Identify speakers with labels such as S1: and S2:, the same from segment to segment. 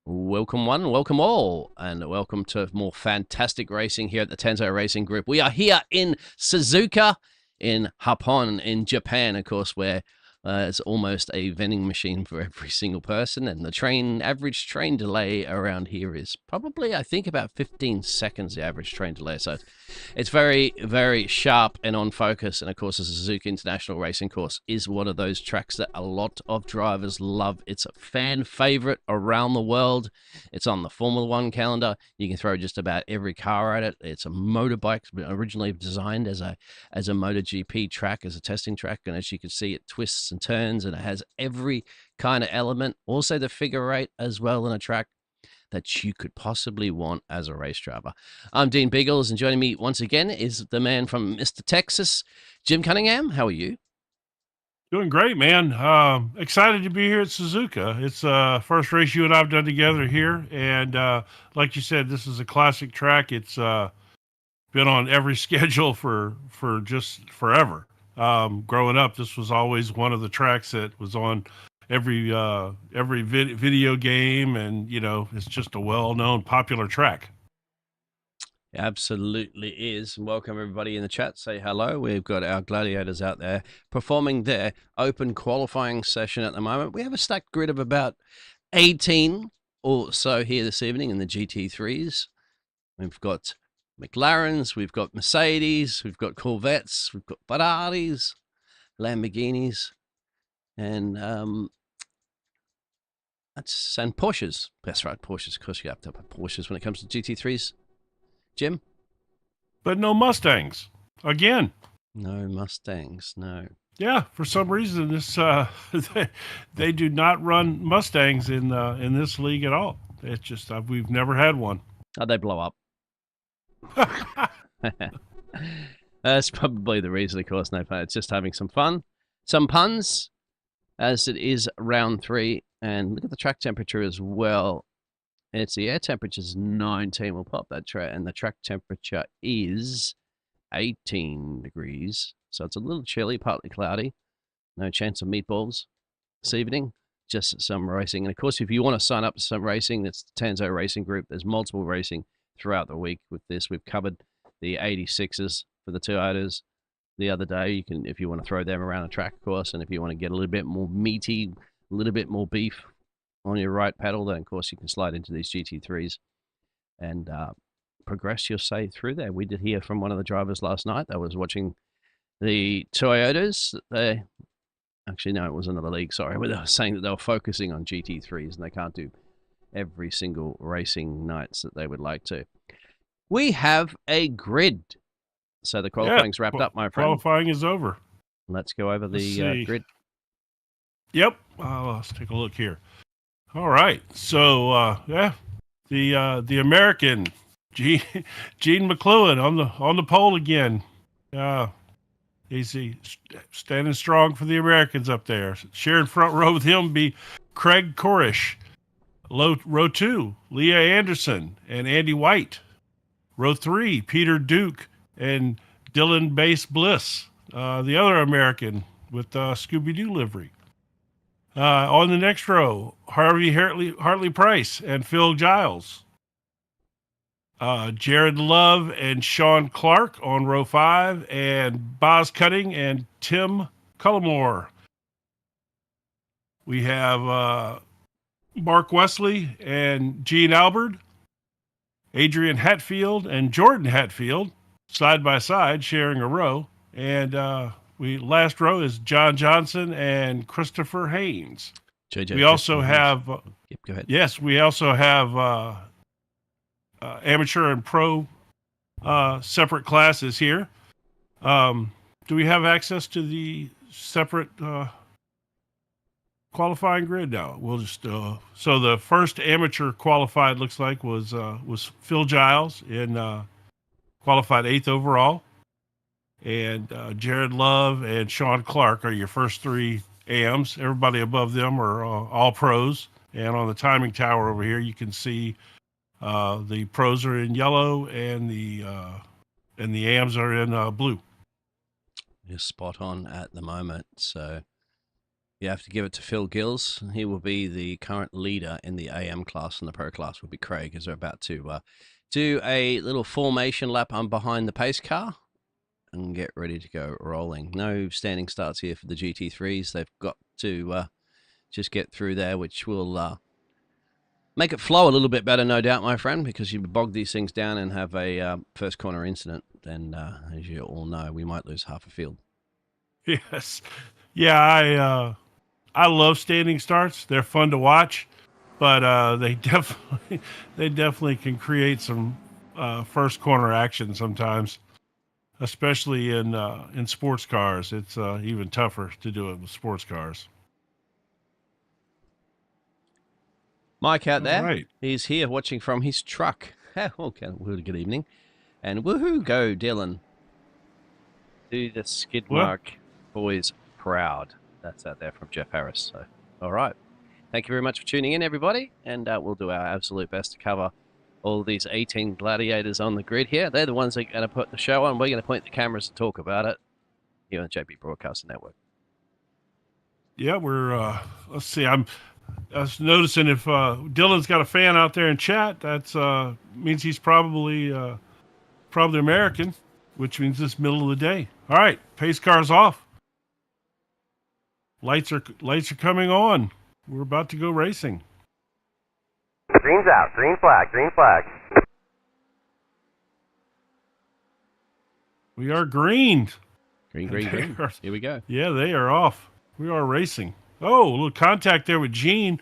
S1: Welcome one, welcome all, and welcome to more fantastic racing here at the Tanso Racing Group. We are here in Suzuka in Happon in Japan, of course, where it's almost a vending machine for every single person, and the average train delay around here is probably, I think, about 15 seconds, the average train delay. So it's very, very sharp and on focus. And of course, the Suzuka International Racing Course is one of those tracks that a lot of drivers love. It's a fan favorite around the world. It's on the Formula One calendar. You can throw just about every car at it. It's a motorbike, originally designed as a MotoGP track, as a testing track. And as you can see, it twists and turns, and it has every kind of element. Also the figure eight as well in a track that you could possibly want as a race driver. I'm Dean Biggles, and joining me once again is the man from Mr. Texas, Jim Cunningham. How are you?
S2: Doing great, man. Excited to be here at Suzuka. It's first race you and I've done together here, and like you said, this is a classic track. It's been on every schedule for just forever. Growing up, this was always one of the tracks that was on every video game, and it's just a well-known, popular track.
S1: It absolutely is. Welcome everybody in the chat. Say hello. We've got our gladiators out there performing their open qualifying session at the moment. We have a stacked grid of about 18 or so here this evening in the GT3s. We've got McLarens, we've got Mercedes, we've got Corvettes, we've got Ferraris, Lamborghinis, and Porsches. That's right, Porsches. Of course, you have to have Porsches when it comes to GT3s. Jim?
S2: But no Mustangs again.
S1: No Mustangs, no.
S2: Yeah, for some reason this they do not run Mustangs in this league at all. It's just we've never had one.
S1: Oh, they blow up. That's probably the reason, of course. No fun. It's just having some fun, some puns, as it is round 3. And look at the track temperature as well. It's the air temperature is 19. We'll pop that track, and the track temperature is 18 degrees. So it's a little chilly, partly cloudy. No chance of meatballs this evening. Just some racing. And of course, if you want to sign up to some racing, that's the Tanso Racing Group. There's multiple racing throughout the week with this. We've covered the 86s for the Toyotas the other day. You can, if you want to throw them around a track, of course, and if you want to get a little bit more meaty, a little bit more beef on your right pedal, then of course you can slide into these GT3s and progress your say through there. We did hear from one of the drivers last night that was watching the Toyotas. Actually, no, it was another league, sorry. But they were saying that they were focusing on GT3s and they can't do every single racing nights that they would like to. We have a grid. So the qualifying's wrapped up, my friend.
S2: Qualifying is over.
S1: Let's go over the grid.
S2: Yep. Let's take a look here. All right. So the American Gene McLuhan on the pole again. He's standing strong for the Americans up there. Sharing front row with him be Craig Corish. Row 2, Leah Anderson and Andy White. Row 3, Peter Duke and Dylan Bass Bliss, the other American with Scooby-Doo livery. On the next row, Hartley Price and Phil Giles. Jared Love and Sean Clark on row 5, and Boz Cutting and Tim Cullimore. We have Mark Wesley and Gene Albert, Adrian Hatfield and Jordan Hatfield, side by side, sharing a row. And last row is John Johnson and Christopher Haynes. We also have,
S1: go ahead.
S2: Yes, we also have amateur and pro separate classes here. Do we have access to the separate qualifying grid? No, we'll just so the first amateur qualified looks like was Phil Giles in qualified 8th overall, and Jared Love and Sean Clark are your first 3 AMs. Everybody above them are all pros, and on the timing tower over here you can see the pros are in yellow and the AMs are in blue.
S1: You're spot on at the moment. So You have to give it to Phil Gills. He will be the current leader in the AM class, and the Pro class will be Craig, as they're about to do a little formation lap on behind the pace car and get ready to go rolling. No standing starts here for the GT3s. They've got to just get through there, which will make it flow a little bit better, no doubt, my friend, because you bog these things down and have a first corner incident, then, as you all know, we might lose half a field.
S2: Yes. Yeah, I love standing starts. They're fun to watch, but they definitely can create some first corner action sometimes, especially in sports cars. It's even tougher to do it with sports cars.
S1: Mike out there,
S2: right.
S1: He's here watching from his truck. Okay, good evening. And woohoo, go Dylan. Do the skid mark boys proud. That's out there from Jeff Harris. So, all right. Thank you very much for tuning in, everybody. And we'll do our absolute best to cover all these 18 gladiators on the grid here. They're the ones that are going to put the show on. We're going to point the cameras and talk about it here on the JP Broadcasting Network.
S2: Yeah, we're, let's see, I was noticing if Dylan's got a fan out there in chat, that means he's probably American, which means it's middle of the day. All right, pace car's off. Lights are coming on. We're about to go racing.
S3: Green's out. Green flag. Green flag.
S2: We are greened.
S1: Green. Here we go.
S2: Yeah, they are off. We are racing. Oh, a little contact there with Gene.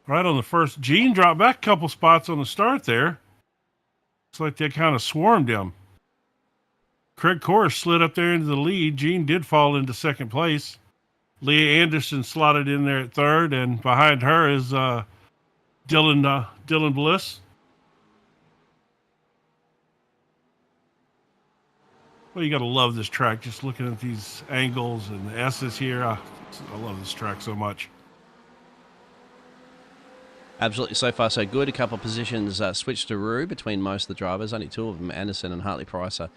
S2: Right on the first. Gene dropped back a couple spots on the start there. Looks like they kind of swarmed him. Craig Corrish slid up there into the lead. Gene did fall into second place. Leah Anderson slotted in there at third, and behind her is Dylan Bliss. Well, you got to love this track. Just looking at these angles and the S's here, I love this track so much.
S1: Absolutely, so far so good. A couple of positions switched to Rue between most of the drivers. Only two of them, Anderson and Hartley Price, are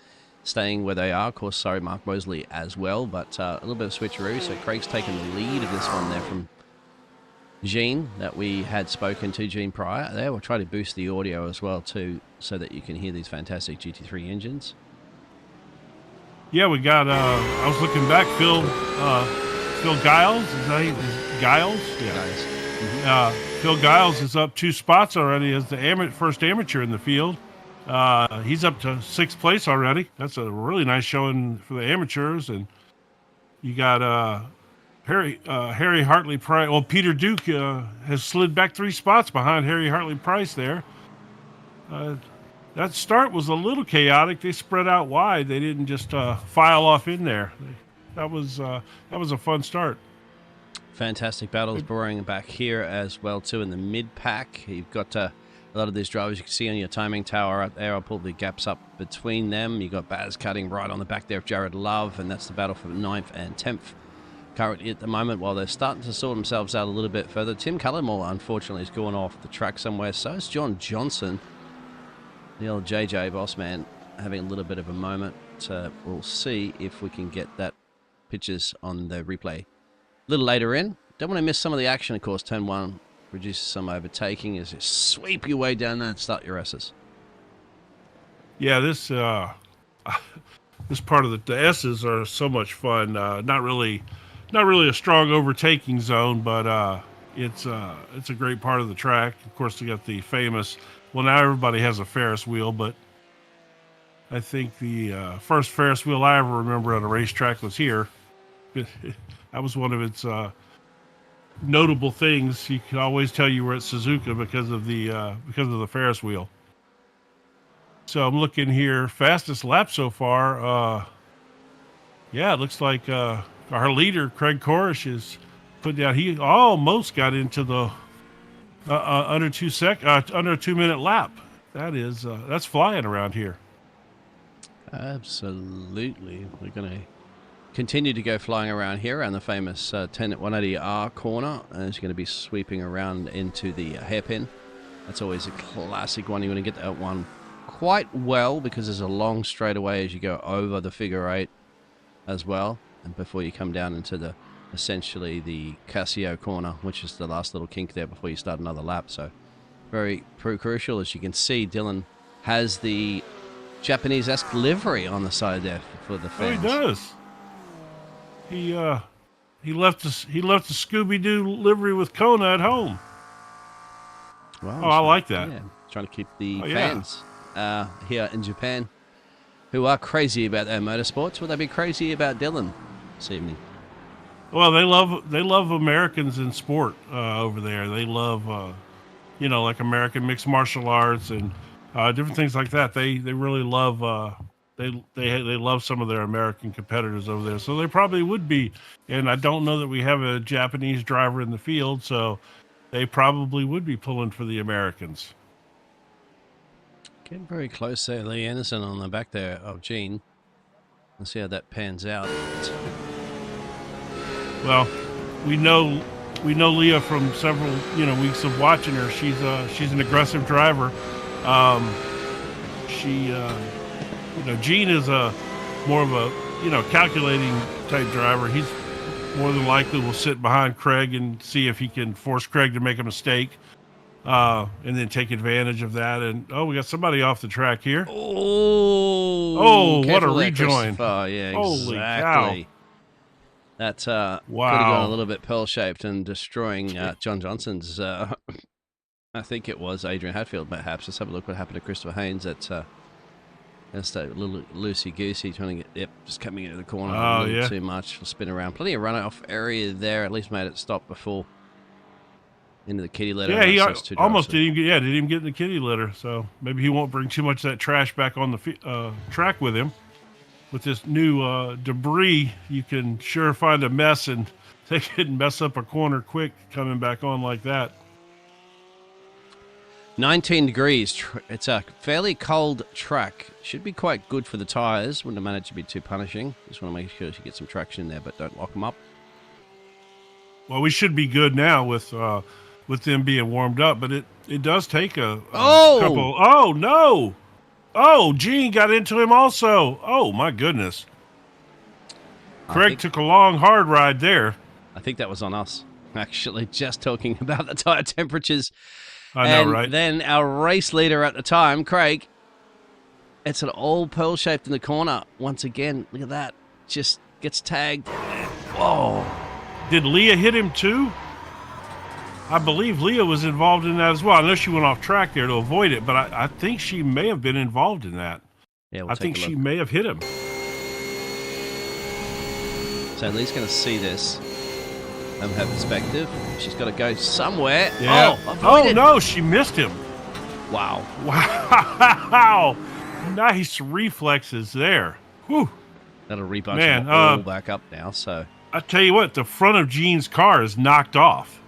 S1: staying where they are. Of course, sorry, Mark Mosley as well, but a little bit of switcheroo. So Craig's taken the lead of this one there from Gene that we had spoken to Gene prior. There, we'll try to boost the audio as well too, so that you can hear these fantastic GT3 engines.
S2: Yeah, we got. I was looking back. Phil Giles is that Giles? Yeah.
S1: Guys. Mm-hmm.
S2: Phil Giles is up 2 spots already as the first amateur in the field. He's up to 6th place already. That's a really nice showing for the amateurs. And you got Harry Hartley Price. Well, Peter Duke has slid back 3 spots behind Harry Hartley Price there. That start was a little chaotic. They spread out wide. They didn't just file off in there. That was a fun start.
S1: Fantastic battles brewing back here as well too in the mid pack. You've got a lot of these drivers you can see on your timing tower up there. I'll pull the gaps up between them. You've got Baz cutting right on the back there of Jared Love, and that's the battle for 9th and 10th currently at the moment, while they're starting to sort themselves out a little bit further. Tim Cullimore, unfortunately, is going off the track somewhere. So is John Johnson, the old JJ boss man, having a little bit of a moment. We'll see if we can get that pictures on the replay a little later in. Don't want to miss some of the action, of course. Turn 1 produces some overtaking as you sweep your way down there and start your S's.
S2: Yeah, this this part of the S's are so much fun. Not really a strong overtaking zone, but it's a great part of the track. Of course, they got the famous. Well, now everybody has a Ferris wheel, but I think the first Ferris wheel I ever remember on a racetrack was here. That was one of its notable things. You can always tell you were at Suzuka because of the Ferris wheel. So I'm looking here, fastest lap so far. Yeah, it looks like our leader Craig Corrish is put down. He almost got into the under 2 minute lap. That's flying around here.
S1: Absolutely, we're going to continue to go flying around here around the famous 10 at 180R corner, and it's going to be sweeping around into the hairpin. That's always a classic one. You want to get that one quite well because there's a long straightaway as you go over the figure 8 as well, and before you come down into the essentially the Casio corner, which is the last little kink there before you start another lap. So very crucial. As you can see, Dylan has the Japanese-esque livery on the side there for the fans.
S2: Oh, he does. He left the Scooby-Doo livery with Kona at home.
S1: Well,
S2: I like that.
S1: Yeah, trying to keep the
S2: Oh, yeah.
S1: fans here in Japan who are crazy about their motorsports. Will they be crazy about Dylan this evening?
S2: Well, they love Americans in sport over there. They love like American mixed martial arts and different things like that. They really love they love some of their American competitors over there. So they probably would be. And I don't know that we have a Japanese driver in the field, so they probably would be pulling for the Americans.
S1: Getting very close there, Lee Anderson on the back there of Gene. Let's see how that pans out.
S2: Well, we know Leah from several weeks of watching her. She's an aggressive driver. Gene is more of a calculating type driver. He's more than likely will sit behind Craig and see if he can force Craig to make a mistake, and then take advantage of that. And we got somebody off the track here.
S1: Oh,
S2: what a rejoin!
S1: Yeah,
S2: Holy
S1: exactly.
S2: cow.
S1: That
S2: wow.
S1: could have gone a little bit pearl-shaped and destroying John Johnson's, I think it was Adrian Hatfield, perhaps. Let's have a look what happened to Christopher Haynes. That's a little loosey-goosey, trying to get, just coming into the corner a little too much for spin around. Plenty of runoff area there, at least made it stop before into the kitty litter.
S2: Yeah, he almost didn't even get in the kitty litter, so maybe he won't bring too much of that trash back on the track with him. With this new debris, you can sure find a mess and take it and mess up a corner quick coming back on like that.
S1: 19 degrees. It's a fairly cold track. Should be quite good for the tyres. Wouldn't have managed to be too punishing. Just want to make sure you get some traction in there, but don't lock them up.
S2: Well, we should be good now with them being warmed up, but it does take a couple. Oh, no. Oh, Gene got into him also. Oh, my goodness. Craig took a long, hard ride there.
S1: I think that was on us, actually, just talking about the tyre temperatures.
S2: I know, right?
S1: Then our race leader at the time, Craig, it's an all pearl-shaped in the corner. Once again, look at that. Just gets tagged. Whoa.
S2: Did Leah hit him too? I believe Leah was involved in that as well. I know she went off track there to avoid it, but I think she may have been involved in that.
S1: Yeah,
S2: I think she may have hit him.
S1: So Lee's going to see this from her perspective. She's got to go somewhere.
S2: Yeah. Oh, no, she missed him.
S1: Wow.
S2: Wow. Nice reflexes there. Whew.
S1: That'll rebunch them all back up now. So
S2: I tell you what, the front of Gene's car is knocked off.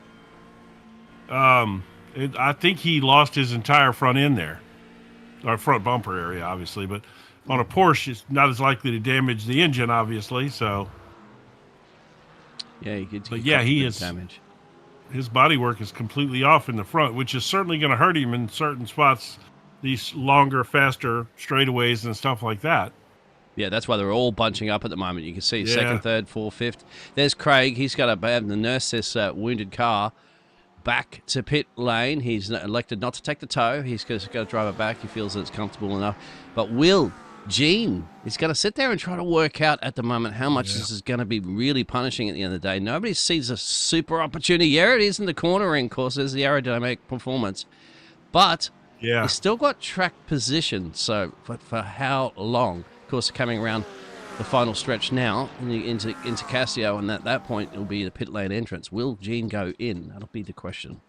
S2: I think he lost his entire front end there, or front bumper area, obviously. But on a Porsche, it's not as likely to damage the engine, obviously. So,
S1: yeah,
S2: he is
S1: damage.
S2: His bodywork is completely off in the front, which is certainly going to hurt him in certain spots. These longer, faster straightaways and stuff like that.
S1: Yeah, that's why they're all bunching up at the moment. You can see second, third, fourth, fifth. There's Craig. He's got to have to nurse this wounded car back to pit lane. He's elected not to take the tow. He's just got to drive it back. He feels that it's comfortable enough. But Gene is going to sit there and try to work out at the moment how much this is going to be really punishing at the end of the day. Nobody sees a super opportunity. Yeah, it is in the cornering course. There's the aerodynamic performance. But he's still got track position. So for how long? Of course, coming around the final stretch now into Casio, and at that point it'll be the pit lane entrance. Will Gene go in? That'll be the question.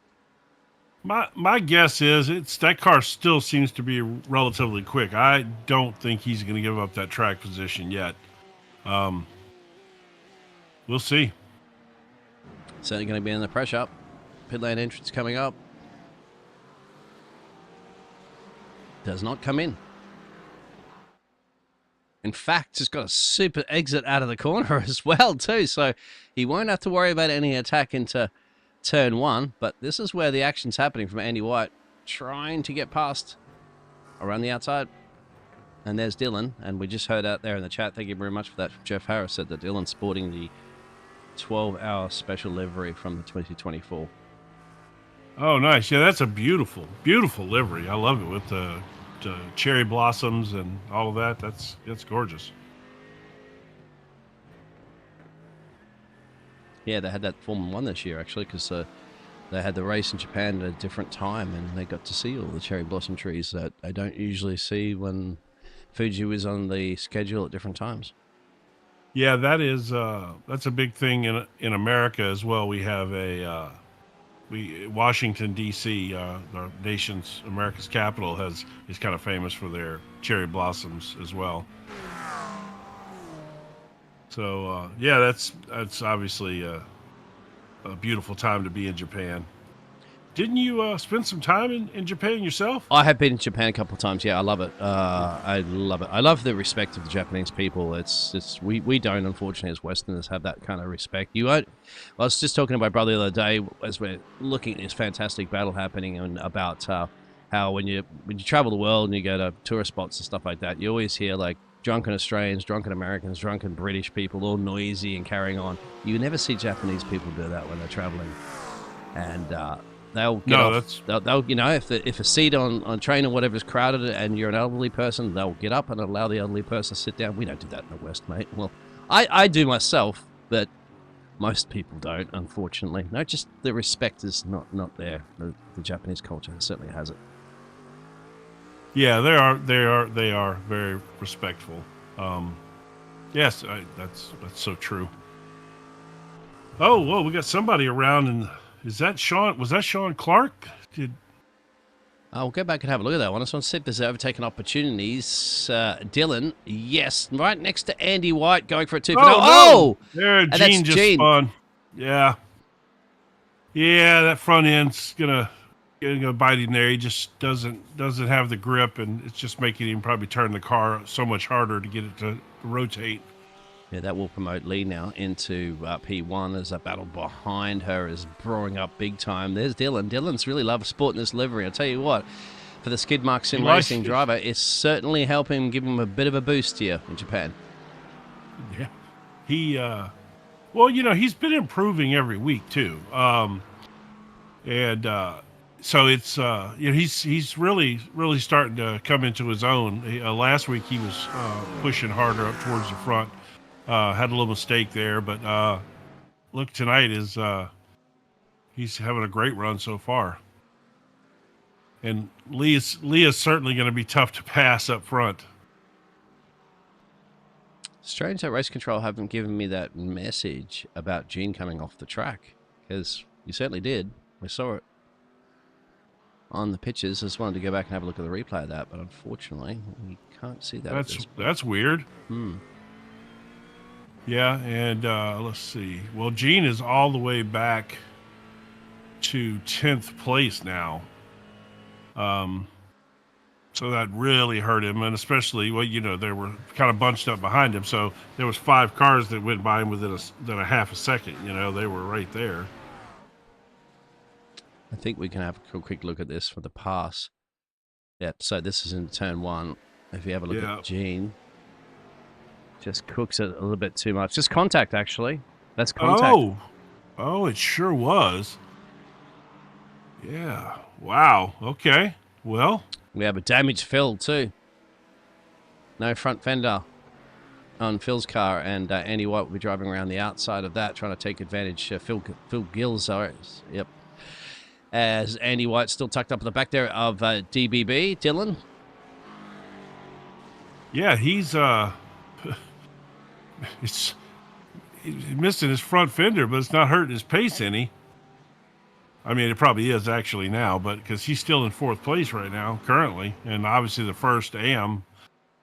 S2: My guess is that car still seems to be relatively quick. I don't think he's going to give up that track position yet. We'll see.
S1: Certainly going to be in the pressure. Pit lane entrance coming up. Does not come in. In fact, just got a super exit out of the corner as well, too. So he won't have to worry about any attack into turn one. But this is where the action's happening from Andy White, trying to get past around the outside. And there's Dylan. And we just heard out there in the chat, thank you very much for that. Jeff Harris said that Dylan's sporting the 12-hour special livery from the 2024.
S2: Oh, nice. Yeah, that's a beautiful, beautiful livery. I love it with the cherry blossoms and all of that. That's gorgeous.
S1: Yeah, they had that Formula 1 this year, actually, because they had the race in Japan at a different time, and they got to see all the cherry blossom trees that I don't usually see when Fuji was on the schedule at different times.
S2: Yeah, that's a big thing in America as well. We have Washington D.C., the nation's America's capital, is kind of famous for their cherry blossoms as well. So yeah, that's obviously a beautiful time to be in Japan. Didn't you spend some time in Japan yourself?
S1: I have been in Japan a couple of times. Yeah, I love it. I love it. I love the respect of the Japanese people. We don't, unfortunately, as Westerners, have that kind of respect. You won't. I was just talking to my brother the other day as we're looking at this fantastic battle happening, and about how when you travel the world and you go to tourist spots and stuff like that, you always hear like drunken Australians, drunken Americans, drunken British people, all noisy and carrying on. You never see Japanese people do that when they're traveling, and they'll get off. They'll if a seat on a train or whatever is crowded and you're an elderly person, they'll get up and allow the elderly person to sit down. We don't do that in the West, mate. Well, I do myself, but most people don't, unfortunately. No, just the respect is not there. The Japanese culture certainly has it.
S2: Yeah, they are very respectful. Yes, that's so true. Oh, whoa, we got somebody around, and is that Sean? Was that Sean Clark?
S1: I'll go back and have a look at that one. I just want to see if there's overtaken opportunities. Dylan, yes, right next to Andy White, going for a 2 for no.
S2: Oh! There, Gene just spun. Yeah. Yeah, that front end's gonna bite him there. He just doesn't have the grip, and it's just making him probably turn the car so much harder to get it to rotate.
S1: Yeah, that will promote Lee now into P1 as a battle behind her is brewing up big time. There's Dylan. Dylan's really loved sporting this livery. I'll tell you what, for the skid mark sim racing driver, it's certainly helping give him a bit of a boost here in Japan.
S2: Yeah. He, well, he's been improving every week too. So it's, he's really starting to come into his own. Last week he was pushing harder up towards the front. Had a little mistake there, but look, tonight is he's having a great run so far. And Lee is certainly going to be tough to pass up front.
S1: Strange that race control haven't given me that message about Gene coming off the track, because you certainly did. We saw it on the pictures. I just wanted to go back and have a look at the replay of that, but unfortunately, we can't see that.
S2: That's weird. Yeah, and let's see. Well, Gene is all the way back to 10th place now. So that really hurt him, and especially, they were kind of bunched up behind him. So there was 5 cars that went by him within a half a second. They were right there.
S1: I think we can have a quick look at this for the pass. Yep, so this is in turn 1. If you have a look at Gene. Just cooks it a little bit too much. Just contact, actually. That's contact.
S2: Oh, it sure was. Yeah. Wow. Okay. Well.
S1: We have a damaged Phil, too. No front fender on Phil's car, and Andy White will be driving around the outside of that, trying to take advantage. Phil Gills, yep. As Andy White's still tucked up at the back there of DBB. Dylan?
S2: Yeah, he's missing his front fender, but it's not hurting his pace any. I mean, it probably is actually now, but because he's still in 4th place right now, currently, and obviously the first AM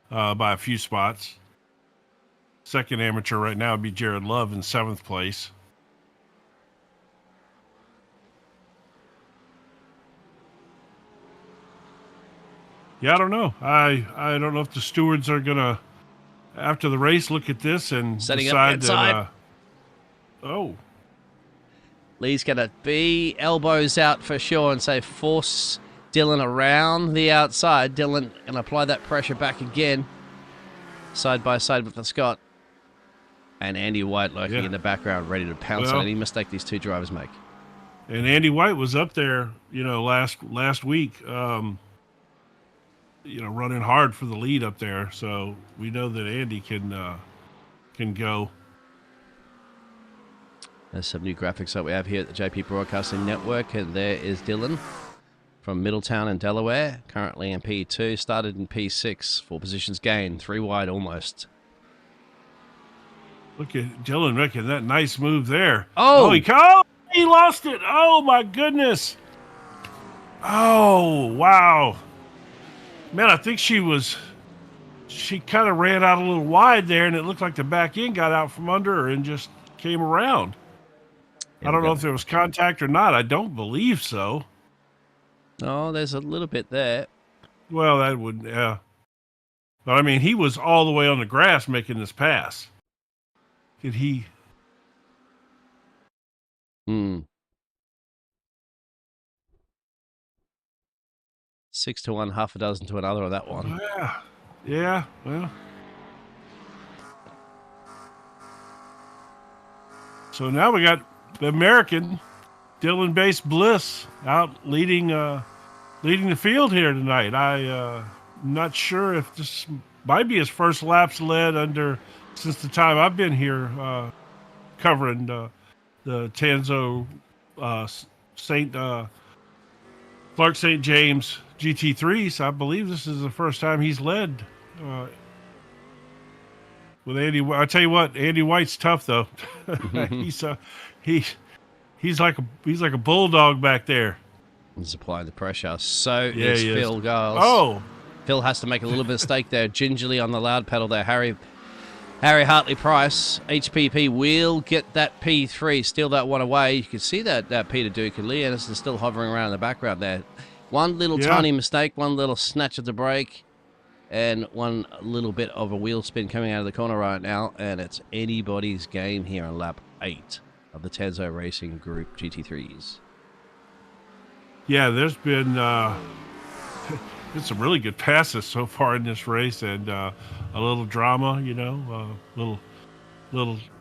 S2: by a few spots. Second amateur right now would be Jared Love in 7th place. Yeah, I don't know. I don't know if the stewards are gonna, after the race, look at this and decide that.
S1: Lee's gonna be elbows out for sure, and say force Dylan around the outside. Dylan gonna apply that pressure back again, side by side with the Scott. and Andy White lurking
S2: Yeah.
S1: in the background, ready to pounce on any mistake these two drivers make.
S2: And Andy White was up there, last week, running hard for the lead up there. So we know that Andy can go.
S1: There's some new graphics that we have here at the JP Broadcasting Network, and there is Dylan from Middletown in Delaware, currently in P2, started in P6, 4 positions gained, 3 wide almost.
S2: Look at Dylan making that nice move there.
S1: Oh!
S2: He lost it. Oh, my goodness. Oh, wow. Man, I think she kind of ran out a little wide there, and it looked like the back end got out from under her and just came around. I don't know if there was contact or not. I don't believe so.
S1: Oh, there's a little bit there.
S2: Well, that would, yeah. But, I mean, he was all the way on the grass making this pass. Did he?
S1: 6 to 1, half a dozen to another on that one.
S2: Yeah, well. So now we got the American, Dylan Bass Bliss, out leading the field here tonight. I'm not sure if this might be his first laps led since the time I've been here covering the Tanso Clark St. James GT3. So I believe this is the first time he's led with Andy. I tell you what, Andy White's tough though. He's like a bulldog back there.
S1: He's applying the pressure. So is Phil Giles.
S2: Oh,
S1: Phil has to make a little bit of stake there, gingerly on the loud pedal there. Harry Hartley-Price, HPP will get that P3, steal that one away. You can see that Peter Duke and Lee Anderson still hovering around in the background there. One little tiny mistake, one little snatch of the brake, and one little bit of a wheel spin coming out of the corner right now, and it's anybody's game here on lap 8 of the Tanso Racing Group GT3s. Yeah,
S2: there's been some really good passes so far in this race, and a little drama, little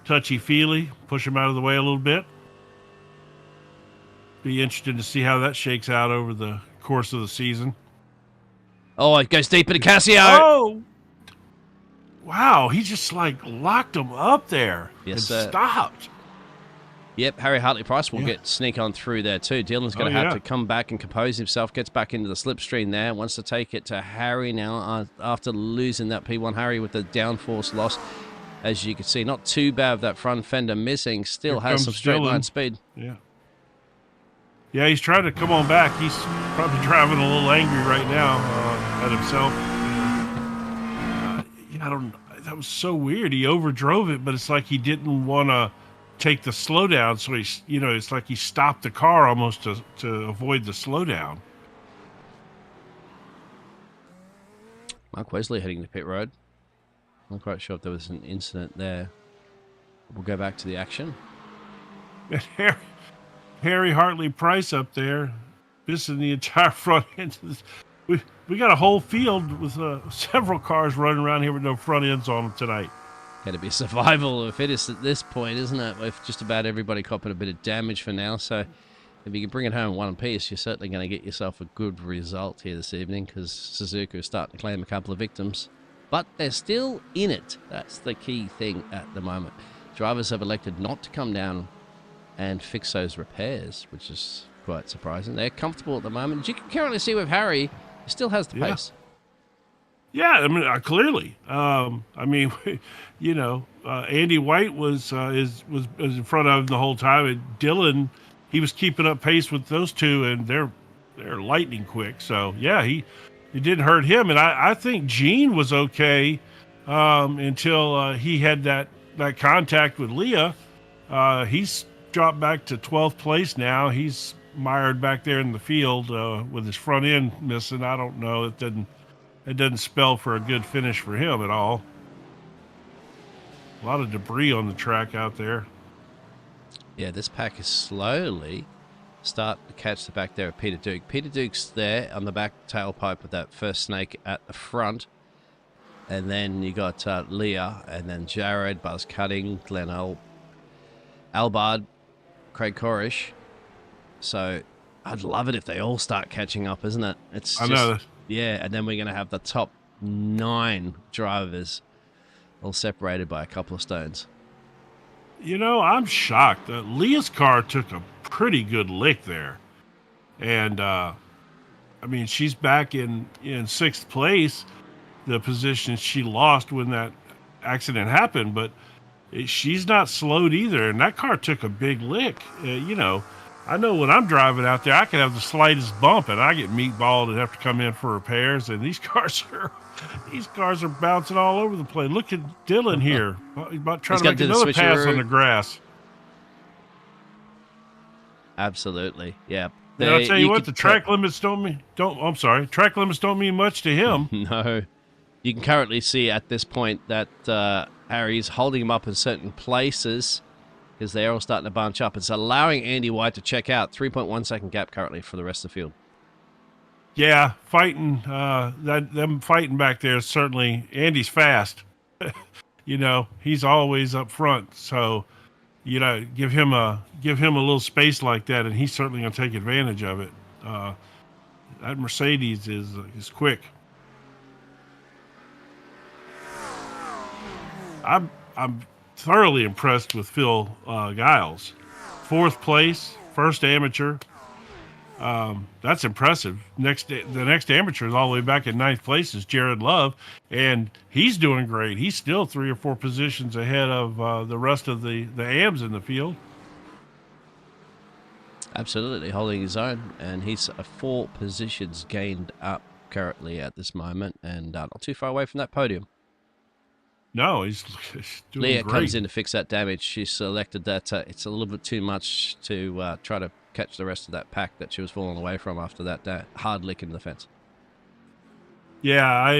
S2: touchy-feely, push him out of the way a little bit. Be interested to see how that shakes out over the course of the season.
S1: Oh, it goes deep into Casio.
S2: Oh, wow! He just locked him up there and stopped.
S1: Yep, Harry Hartley-Price will sneak on through there too. Dylan's going to have to come back and compose himself, gets back into the slipstream there, wants to take it to Harry now after losing that P1. Harry with the downforce loss, as you can see, not too bad with that front fender missing, still has some straight line speed.
S2: Yeah, he's trying to come on back. He's probably driving a little angry right now at himself. That was so weird. He overdrove it, but it's like he didn't want to take the slowdown, so it's like he stopped the car almost to avoid the slowdown.
S1: Mark Wesley heading to pit road. I'm not quite sure if there was an incident there. We'll go back to the action.
S2: Harry Hartley-Price up there, missing the entire front end. We got a whole field with several cars running around here with no front ends on them tonight.
S1: Got to be survival of the fittest at this point, isn't it? With just about everybody copping a bit of damage for now. So if you can bring it home in one piece, you're certainly going to get yourself a good result here this evening, because Suzuka is starting to claim a couple of victims. But they're still in it. That's the key thing at the moment. Drivers have elected not to come down and fix those repairs, which is quite surprising. They're comfortable at the moment. You can currently see with Harry, he still has the pace.
S2: Yeah, I mean, clearly. Andy White was in front of him the whole time, and Dylan, he was keeping up pace with those two, and they're lightning quick. So yeah, it didn't hurt him, and I think Gene was okay until he had that contact with Leah. He's dropped back to 12th place now. He's mired back there in the field with his front end missing. I don't know. It doesn't spell for a good finish for him at all. A lot of debris on the track out there.
S1: Yeah, this pack is slowly starting to catch the back there of Peter Duke. Peter Duke's there on the back tailpipe with that first snake at the front. And then you got Leah, and then Jared, Buzz Cutting, Glenn Albard, Craig Corish. So I'd love it if they all start catching up, isn't it? It's
S2: I
S1: just,
S2: know.
S1: yeah, and then we're going to have the top 9 drivers all separated by a couple of stones.
S2: You know, I'm shocked. Leah's car took a pretty good lick there. And, I mean, she's back in 6th place, the position she lost when that accident happened, but she's not slowed either. And that car took a big lick. You know, I know when I'm driving out there, I can have the slightest bump and I get meatballed and have to come in for repairs. And these cars are bouncing all over the place. Look at Dylan here, about trying to make another pass on the grass.
S1: Absolutely, yeah.
S2: And I'll tell you what, the track limits don't mean much to him.
S1: No, you can currently see at this point that Harry's holding him up in certain places because they're all starting to bunch up. It's allowing Andy White to check out. 3.1 second gap currently for the rest of the field.
S2: Yeah, fighting them fighting back there. Certainly, Andy's fast. You know, he's always up front. So, you know, give him a little space like that, and he's certainly going to take advantage of it. That Mercedes is quick. I'm thoroughly impressed with Phil Giles. 4th place, first amateur. That's impressive. The next amateur is all the way back in 9th place is Jared Love, and he's doing great. He's still 3 or 4 positions ahead of the rest of the AMs in the field.
S1: Absolutely, holding his own, and he's 4 positions gained up currently at this moment, and not too far away from that podium.
S2: No, he's doing
S1: Leah
S2: great.
S1: comes in to fix that damage. She selected that it's a little bit too much to try to catch the rest of that pack that she was falling away from after that hard lick in the fence.
S2: Yeah, I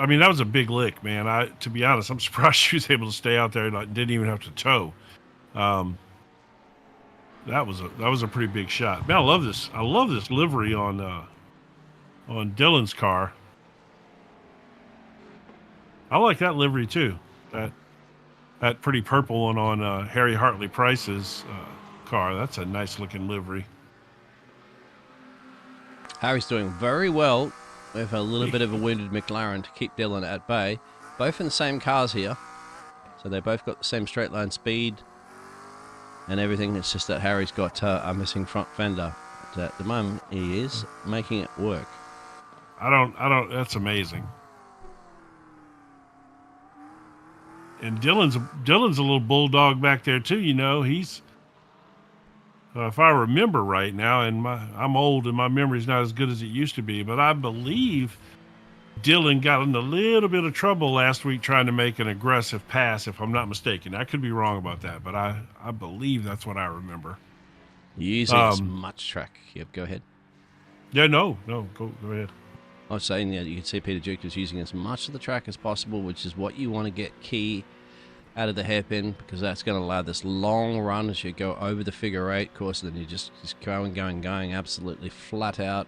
S2: mean, that was a big lick, man. To be honest, I'm surprised she was able to stay out there and didn't even have to tow. That was a pretty big shot. Man, I love this livery on Dylan's car. I like that livery too. That pretty purple one on Harry Hartley Price's car. That's a nice looking livery.
S1: Harry's doing very well with a little bit of a wounded McLaren to keep Dylan at bay. Both in the same cars here, so they both got the same straight line speed and everything. It's just that Harry's got a missing front fender. But at the moment, he is making it work.
S2: I don't. That's amazing. And Dylan's a little bulldog back there too. You know, he's if I remember right now, and I'm old and my memory's not as good as it used to be, but I believe Dylan got in a little bit of trouble last week trying to make an aggressive pass, if I'm not mistaken. I could be wrong about that, but I believe that's what I remember.
S1: Using as much track. Yep, go ahead.
S2: Yeah, no, go ahead.
S1: I was saying that you can see Peter Duke is using as much of the track as possible, which is what you want to get key out of the hairpin, because that's going to allow this long run as you go over the figure 8 course, and then you just going absolutely flat out.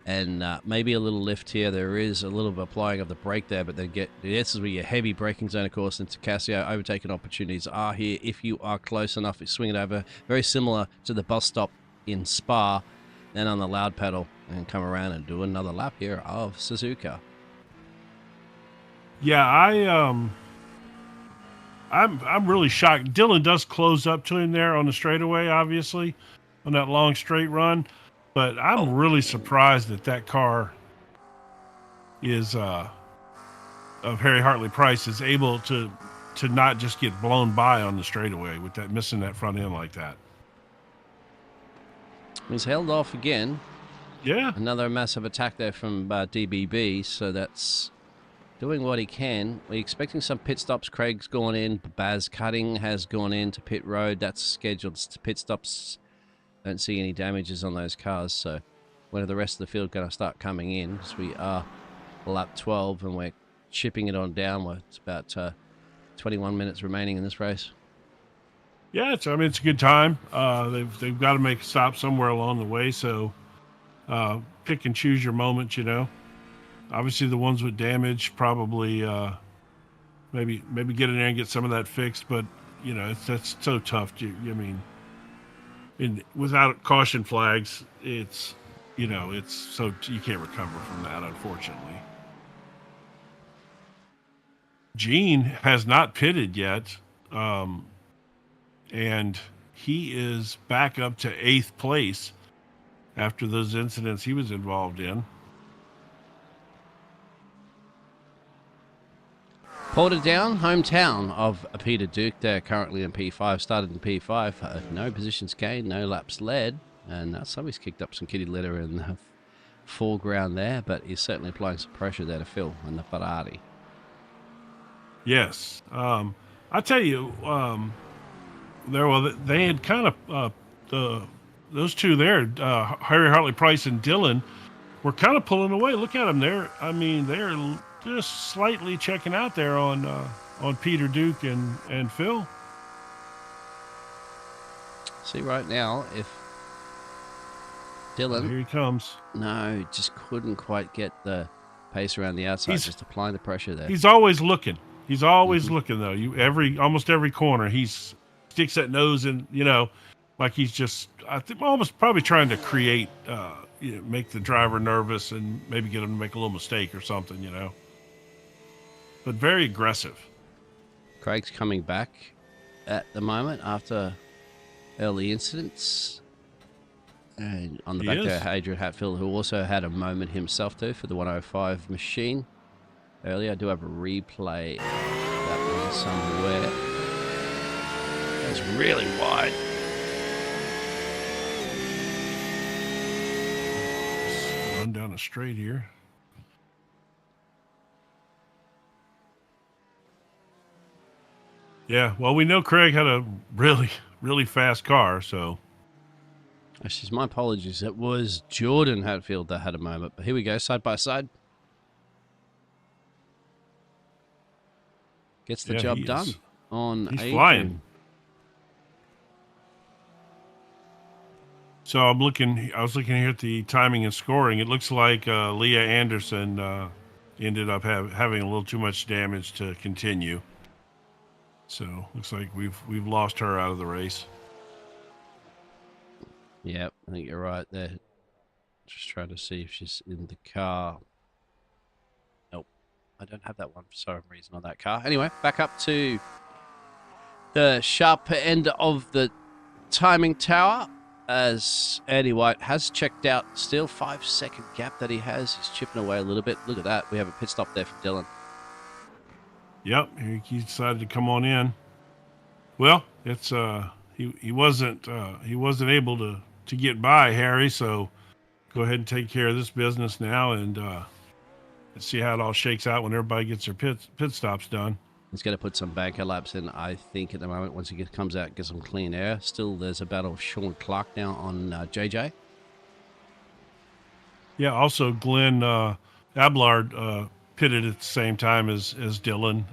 S1: And maybe a little lift here. There is a little bit of applying of the brake there, but then this is where your heavy braking zone, of course, into Casio. Overtaking opportunities are here if you are close enough. You swing it over, very similar to the bus stop in Spa, then on the loud pedal and come around and do another lap here of Suzuka.
S2: Yeah, I'm really shocked. Dylan does close up to him there on the straightaway, obviously, on that long straight run. But I'm really surprised that car is of Harry Hartley Price is able to not just get blown by on the straightaway with that missing that front end like that.
S1: He's held off again.
S2: Yeah.
S1: Another massive attack there from DBB, so that's doing what he can. We're expecting some pit stops. Craig's gone in. Baz Cutting has gone in to pit road. That's scheduled to pit stops. Don't see any damages on those cars, so when are the rest of the field going to start coming in? Because we are lap 12 and we're chipping it on down. It's about 21 minutes remaining in this race.
S2: Yeah, it's a good time. They've got to make a stop somewhere along the way, so pick and choose your moment, you know. Obviously, the ones with damage probably maybe get in there and get some of that fixed. But that's so tough. I mean, without caution flags, it's so you can't recover from that, unfortunately. Gene has not pitted yet, and he is back up to 8th place after those incidents he was involved in.
S1: Portadown, hometown of Peter Duke. They're currently in P5, started in P5. No positions gained, no laps led. And somebody's kicked up some kitty litter in the foreground there, but he's certainly applying some pressure there to Phil and the Ferrari.
S2: Yes. I tell you, they had kind of those two there, Harry Hartley Price and Dylan, were kind of pulling away. Look at them there. I mean, they're just slightly checking out there on Peter Duke and Phil.
S1: See right now if Dylan,
S2: here he comes.
S1: No, just couldn't quite get the pace around the outside. Just applying the pressure there.
S2: He's always looking. He's always looking though. Almost every corner, he sticks that nose in. Like he's just, I think, almost probably trying to create, make the driver nervous and maybe get him to make a little mistake or something. But very aggressive.
S1: Craig's coming back at the moment after early incidents. And on the back there, Adrian Hatfield, who also had a moment himself too for the 105 machine earlier. I do have a replay that one somewhere. It's really wide.
S2: Let's run down a straight here. Yeah, well, we know Craig had a really, really fast car, so.
S1: Actually, my apologies. It was Jordan Hatfield that had a moment. But here we go, side by side. Gets the job done on
S2: He's
S1: Adrian.
S2: Flying. So I was looking here at the timing and scoring. It looks like Leah Anderson ended up having a little too much damage to continue. So looks like we've lost her out of the race.
S1: Yep, I think you're right there. Just trying to see if she's in the car. Nope, I don't have that one for some reason on that car. Anyway, back up to the sharp end of the timing tower as Andy White has checked out. Still 5-second gap that he has. He's chipping away a little bit. Look at that. We have a pit stop there for Dylan.
S2: Yep, he decided to come on in. Well, it's he wasn't able to get by Harry, so go ahead and take care of this business now and let's see how it all shakes out when everybody gets their pit stops done.
S1: He's going to put some banker laps in, I think, at the moment. Once he comes out, get some clean air. Still, there's a battle of Sean Clark now on JJ.
S2: Yeah, also Glenn Ablard pitted at the same time as Dylan,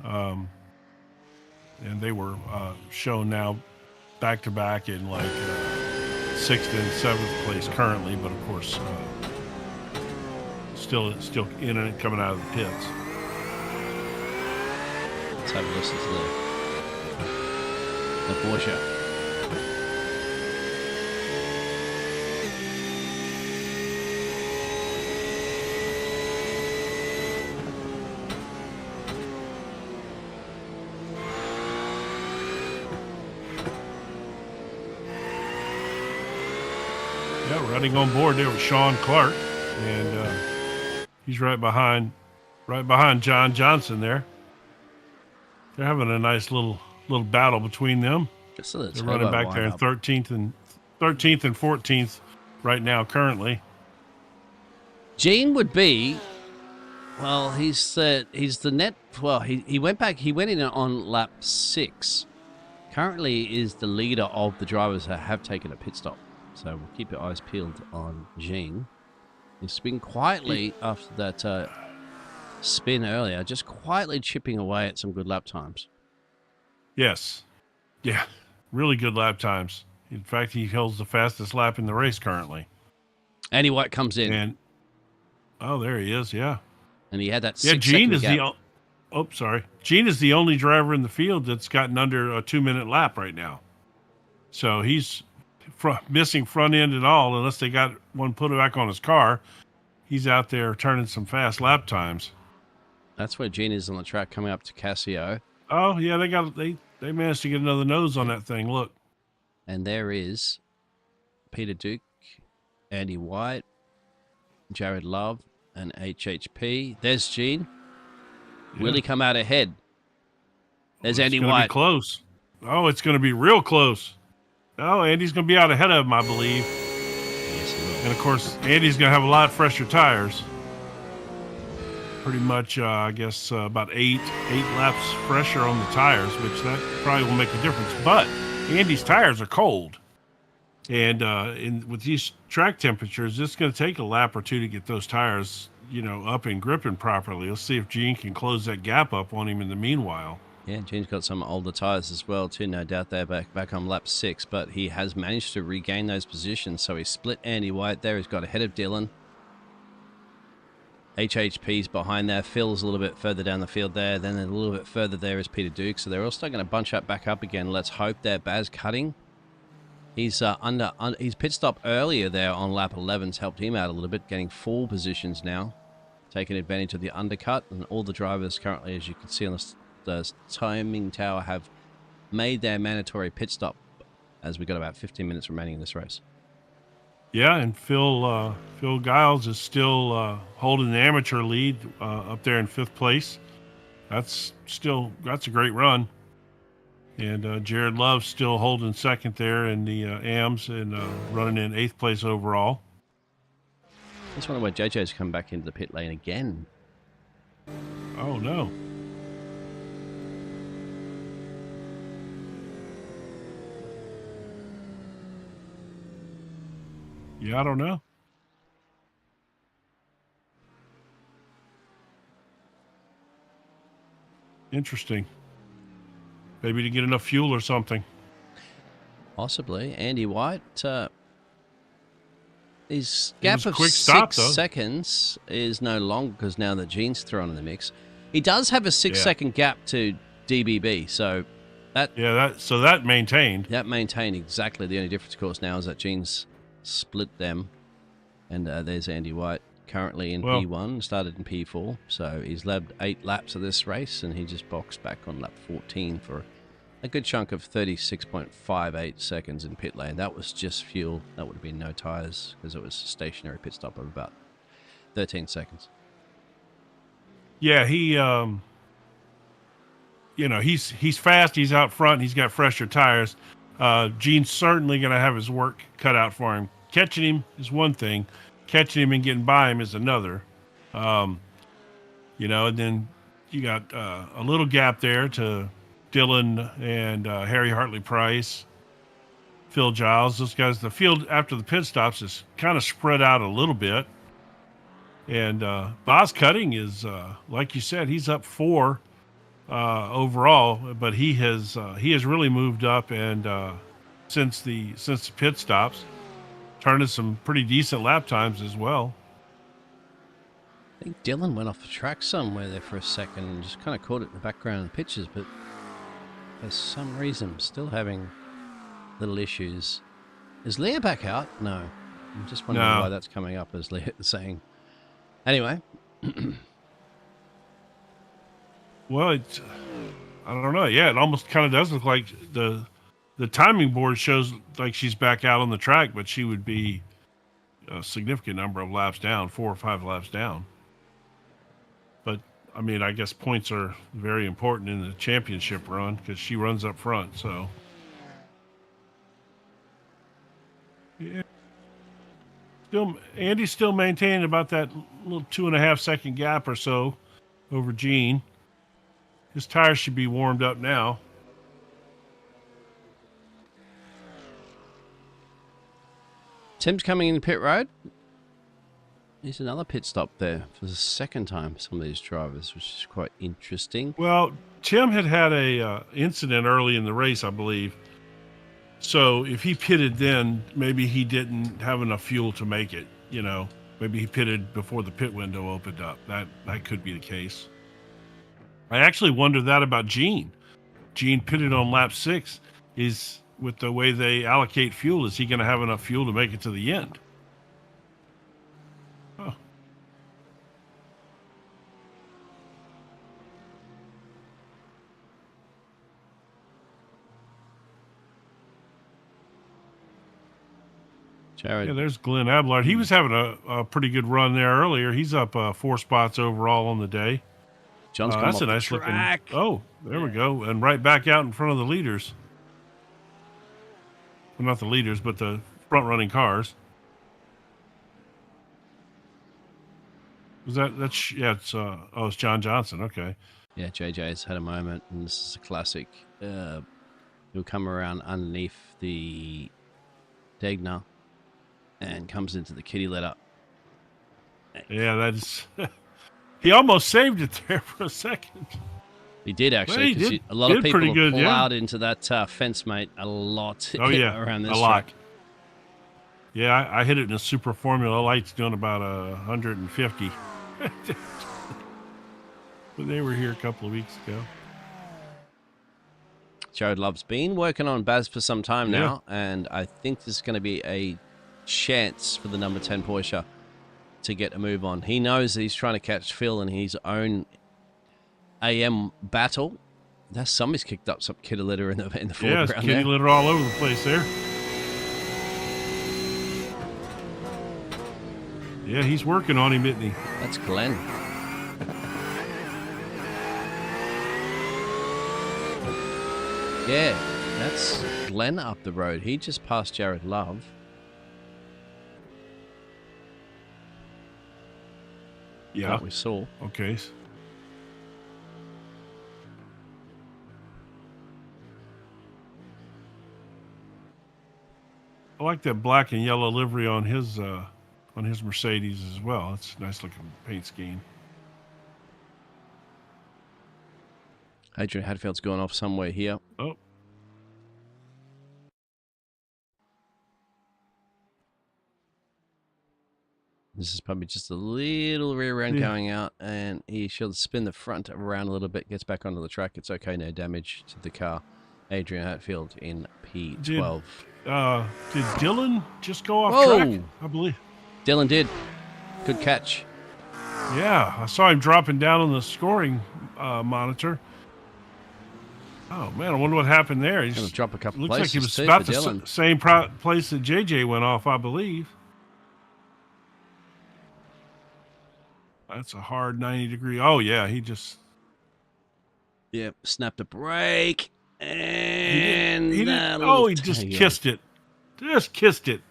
S2: and they were shown now back to back in like 6th and 7th place currently, but of course still in and coming out of the pits.
S1: Let's have a listen to the Porsche.
S2: Yeah, running on board there with Sean Clark, and he's right behind John Johnson there. They're having a nice little battle between them. They're running back there in 13th and 14th right now currently.
S1: Gene would be, well, he's the net. Well, he went in on lap 6. Currently is the leader of the drivers that have taken a pit stop. So we'll keep your eyes peeled on Gene. He's been quietly after that spin earlier, just quietly chipping away at some good lap times.
S2: Yes. Yeah. Really good lap times. In fact, he holds the fastest lap in the race currently.
S1: Andy White comes in.
S2: And there he is, yeah.
S1: And he had that
S2: Yeah,
S1: 6
S2: Gene
S1: second
S2: is
S1: gap.
S2: Gene is the only driver in the field that's gotten under a 2-minute lap right now. So he's missing front end and all, unless they got one put back on his car. He's out there turning some fast lap times.
S1: That's where Gene is on the track coming up to Casio.
S2: Oh yeah, they managed to get another nose on that thing. Look.
S1: And there is Peter Duke, Andy White, Jared Love, and HHP. There's Gene.
S2: Yeah.
S1: Will he come out ahead? There's Andy
S2: It's going to
S1: White.
S2: be close. Oh, it's going to be real close. Oh, Andy's going to be out ahead of him, I believe.
S1: Yes, he will.
S2: And, of course, Andy's going to have a lot fresher tires. Pretty much, I guess, about eight laps fresher on the tires, which that probably will make a difference. But Andy's tires are cold. And with these track temperatures, it's going to take a lap or two to get those tires, up and gripping properly. Let's see if Gene can close that gap up on him in the meanwhile.
S1: Yeah, Gene's got some older tires as well, too. No doubt they're back on lap 6, but he has managed to regain those positions. So he split Andy White there. He's got ahead of Dylan. HHP's behind there. Phil's a little bit further down the field there. Then a little bit further there is Peter Duke. So they're all still going to bunch up back up again. Let's hope they're Baz cutting. He's his pit stop earlier there on lap 11's helped him out a little bit, getting 4 positions now, taking advantage of the undercut. And all the drivers currently, as you can see on the timing tower, have made their mandatory pit stop, as we got about 15 minutes remaining in this race.
S2: Yeah, and Phil Giles is still holding the amateur lead up there in 5th place. That's a great run. And Jared Love's still holding 2nd there in the AMs and running in 8th place overall.
S1: I just wonder why JJ's come back into the pit lane again.
S2: Oh, no. Yeah, I don't know. Interesting. Maybe to get enough fuel or something.
S1: Possibly. Andy White, his gap of
S2: quick
S1: 6
S2: stop, though.
S1: seconds is no longer, because now the Gene's thrown in the mix. He does have a 6-second gap to DBB, so that
S2: maintained.
S1: That maintained exactly. The only difference, of course, now is that Gene's split them. And there's Andy White, currently in P1, started in P4. So he's lapped 8 laps of this race, and he just boxed back on lap 14 for a good chunk of 36.58 seconds in pit lane. That was just fuel. That would have been no tires, because it was a stationary pit stop of about 13 seconds.
S2: Yeah, he's fast. He's out front. He's got fresher tires. Gene's certainly going to have his work cut out for him. Catching him is one thing. Catching him and getting by him is another. And then you got a little gap there to Dylan and Harry Hartley Price, Phil Giles. Those guys, the field after the pit stops is kind of spread out a little bit. And Boz Cutting is, like you said, he's up 4 overall, but he has really moved up, and since the pit stops, turning some pretty decent lap times as well.
S1: I think Dylan went off the track somewhere there for a second and just kind of caught it in the background of the pictures, but for some reason I'm still having little issues. Is Leah back out? No. I'm just wondering why that's coming up as Leah saying. Anyway.
S2: Well, I don't know. Yeah, it almost kind of does look like the timing board shows like she's back out on the track, but she would be a significant number of laps down, 4 or 5 laps down. But, I mean, I guess points are very important in the championship run because she runs up front, so. Yeah. Andy's still maintaining about that little 2.5-second gap or so over Gene. His tires should be warmed up now.
S1: Tim's coming in pit road. There's another pit stop there for the second time for some of these drivers, which is quite interesting.
S2: Well, Tim had a incident early in the race, I believe. So if he pitted then, maybe he didn't have enough fuel to make it, Maybe he pitted before the pit window opened up. That could be the case. I actually wonder that about Gene. Gene pitted on lap 6. Is with the way they allocate fuel, is he going to have enough fuel to make it to the end? Oh.
S1: Jared.
S2: Yeah, there's Glenn Ablard. He was having a pretty good run there earlier. He's up 4 spots overall on the day.
S1: John's come
S2: that's
S1: off
S2: a
S1: the
S2: nice
S1: track.
S2: looking. Oh, there we go, and right back out in front of the leaders. Well, not the leaders, but the front running cars. Was that's yeah? It's John Johnson. Okay.
S1: Yeah, JJ's had a moment, and this is a classic. He'll come around underneath the Degner and comes into the kitty litter.
S2: Yeah, that's. He almost saved it there for a second.
S1: He did actually, because a lot of people pull out into that fence, mate, a lot.
S2: Oh yeah,
S1: around this
S2: a lot.
S1: track.
S2: Yeah, I hit it in a Super Formula Light's doing about 150. But they were here a couple of weeks ago.
S1: Jared Love's been working on Baz for some time now, and I think this is going to be a chance for the number 10 Porsche to get a move on. He knows that he's trying to catch Phil in his own AM battle. Somebody's kicked up some kitty litter in the foreground.
S2: Yeah, it's kitty litter all over the place there. Yeah, he's working on him, isn't he?
S1: That's Glenn. Yeah, that's Glenn up the road. He just passed Jared Love.
S2: Yeah.
S1: That we saw.
S2: Okay. I like that black and yellow livery on his Mercedes as well. It's a nice looking paint scheme.
S1: Adrian Hadfield's gone off somewhere here.
S2: Oh.
S1: This is probably just a little rear end going out, and he should spin the front around a little bit, gets back onto the track. It's okay, no damage to the car. Adrian Hatfield in P12.
S2: Did Dylan just go off track? I believe.
S1: Dylan did. Good catch.
S2: Yeah, I saw him dropping down on the scoring monitor. Oh, man, I wonder what happened there. He's
S1: going to drop a couple
S2: looks
S1: places.
S2: Looks like he was about the same place that JJ went off, I believe. That's a hard 90-degree. Oh, yeah, he just...
S1: Yep, snapped a brake. And
S2: he just kissed it. Just kissed it.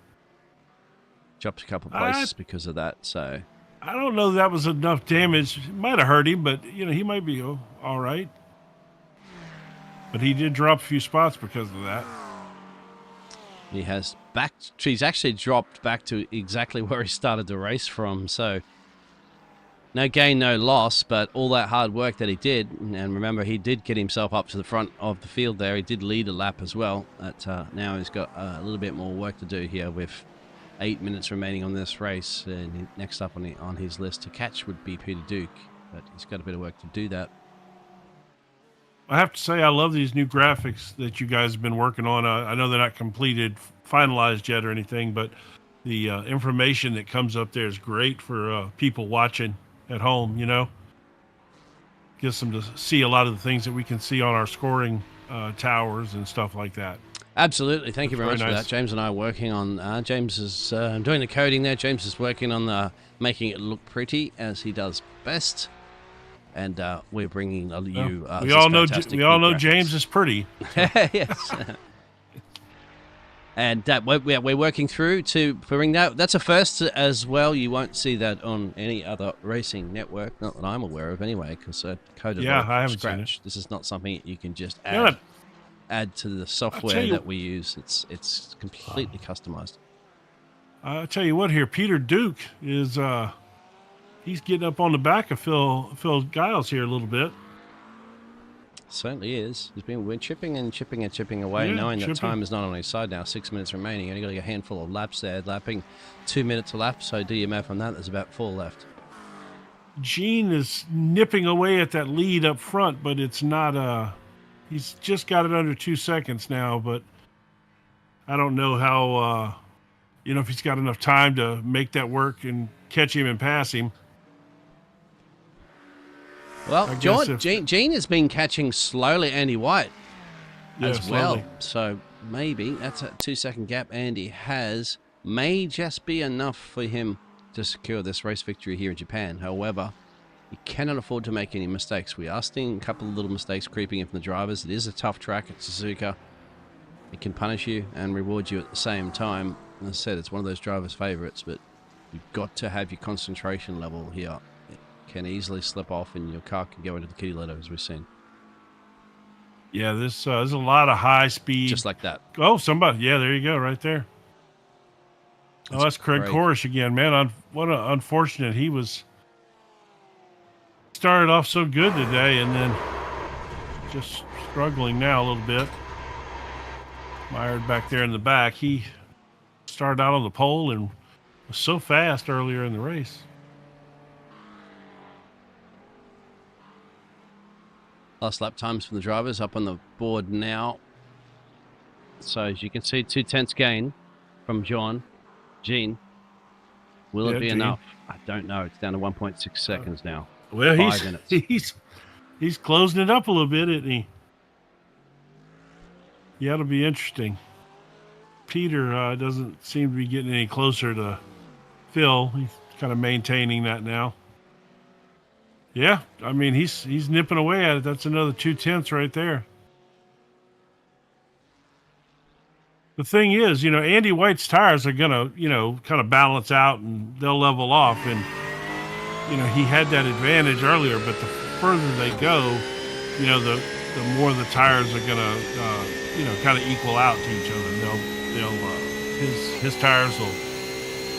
S1: Dropped a couple places because of that, so...
S2: I don't know that was enough damage. It might have hurt him, but, he might be all right. But he did drop a few spots because of that.
S1: He has he's actually dropped back to exactly where he started the race from, so no gain, no loss, but all that hard work that he did, and remember, he did get himself up to the front of the field there. He did lead a lap as well. Now he's got a little bit more work to do here with 8 minutes remaining on this race, and next up on his list to catch would be Peter Duke, but he's got a bit of work to do that.
S2: I have to say, I love these new graphics that you guys have been working on. I know they're not completed, finalized yet or anything, but the information that comes up there is great for people watching at home, Gives them to see a lot of the things that we can see on our scoring towers and stuff like that.
S1: Absolutely. Thank you very much for that. James and I are working on... James is doing the coding there. James is working on making it look pretty, as he does best. And we're bringing you...
S2: we all know James is pretty. So.
S1: Yes. And we're working through to bring that. That's a first as well. You won't see that on any other racing network, not that I'm aware of anyway, because coded
S2: I haven't
S1: scratch.
S2: seen it.
S1: This is not something you can just add to the software that we use. It's completely customized.
S2: I'll tell you what here, Peter Duke is... he's getting up on the back of Phil Giles here a little bit.
S1: Certainly is. He's been chipping and chipping and chipping away,
S2: Yeah,
S1: knowing that
S2: chipping.
S1: time is not on his side now. 6 minutes remaining. Only got a handful of laps there. Lapping 2 minutes a lap. So do your math on that. There's about 4 left.
S2: Gene is nipping away at that lead up front, but it's not. He's just got it under 2 seconds now, but I don't know how. If he's got enough time to make that work and catch him and pass him.
S1: Well, Gene has been catching slowly Andy White as well. So maybe that's a 2-second gap Andy has. May just be enough for him to secure this race victory here in Japan. However, he cannot afford to make any mistakes. We are seeing a couple of little mistakes creeping in from the drivers. It is a tough track at Suzuka. It can punish you and reward you at the same time. As I said, it's one of those drivers' favourites, but you've got to have your concentration level here. Can easily slip off and your car can go into the kitty litter, as we've seen.
S2: Yeah, there's a lot of high speed.
S1: Just like that.
S2: Oh, somebody. Yeah, there you go, right there. That's Craig Korish again, man. What an unfortunate. He was started off so good today and then just struggling now a little bit. Mired back there in the back. He started out on the pole and was so fast earlier in the race.
S1: Last lap times from the drivers up on the board now. So as you can see, 2/10 gain from Gene. Will it be enough? I don't know. It's down to 1.6 seconds now.
S2: Well,
S1: 5 minutes.
S2: he's closing it up a little bit, isn't he? Yeah, it'll be interesting. Peter doesn't seem to be getting any closer to Phil. He's kind of maintaining that now. Yeah, I mean, he's nipping away at it. That's another 2/10 right there. The thing is, Andy White's tires are going to, kind of balance out and they'll level off. And, he had that advantage earlier, but the further they go, the more the tires are going to, kind of equal out to each other. His tires will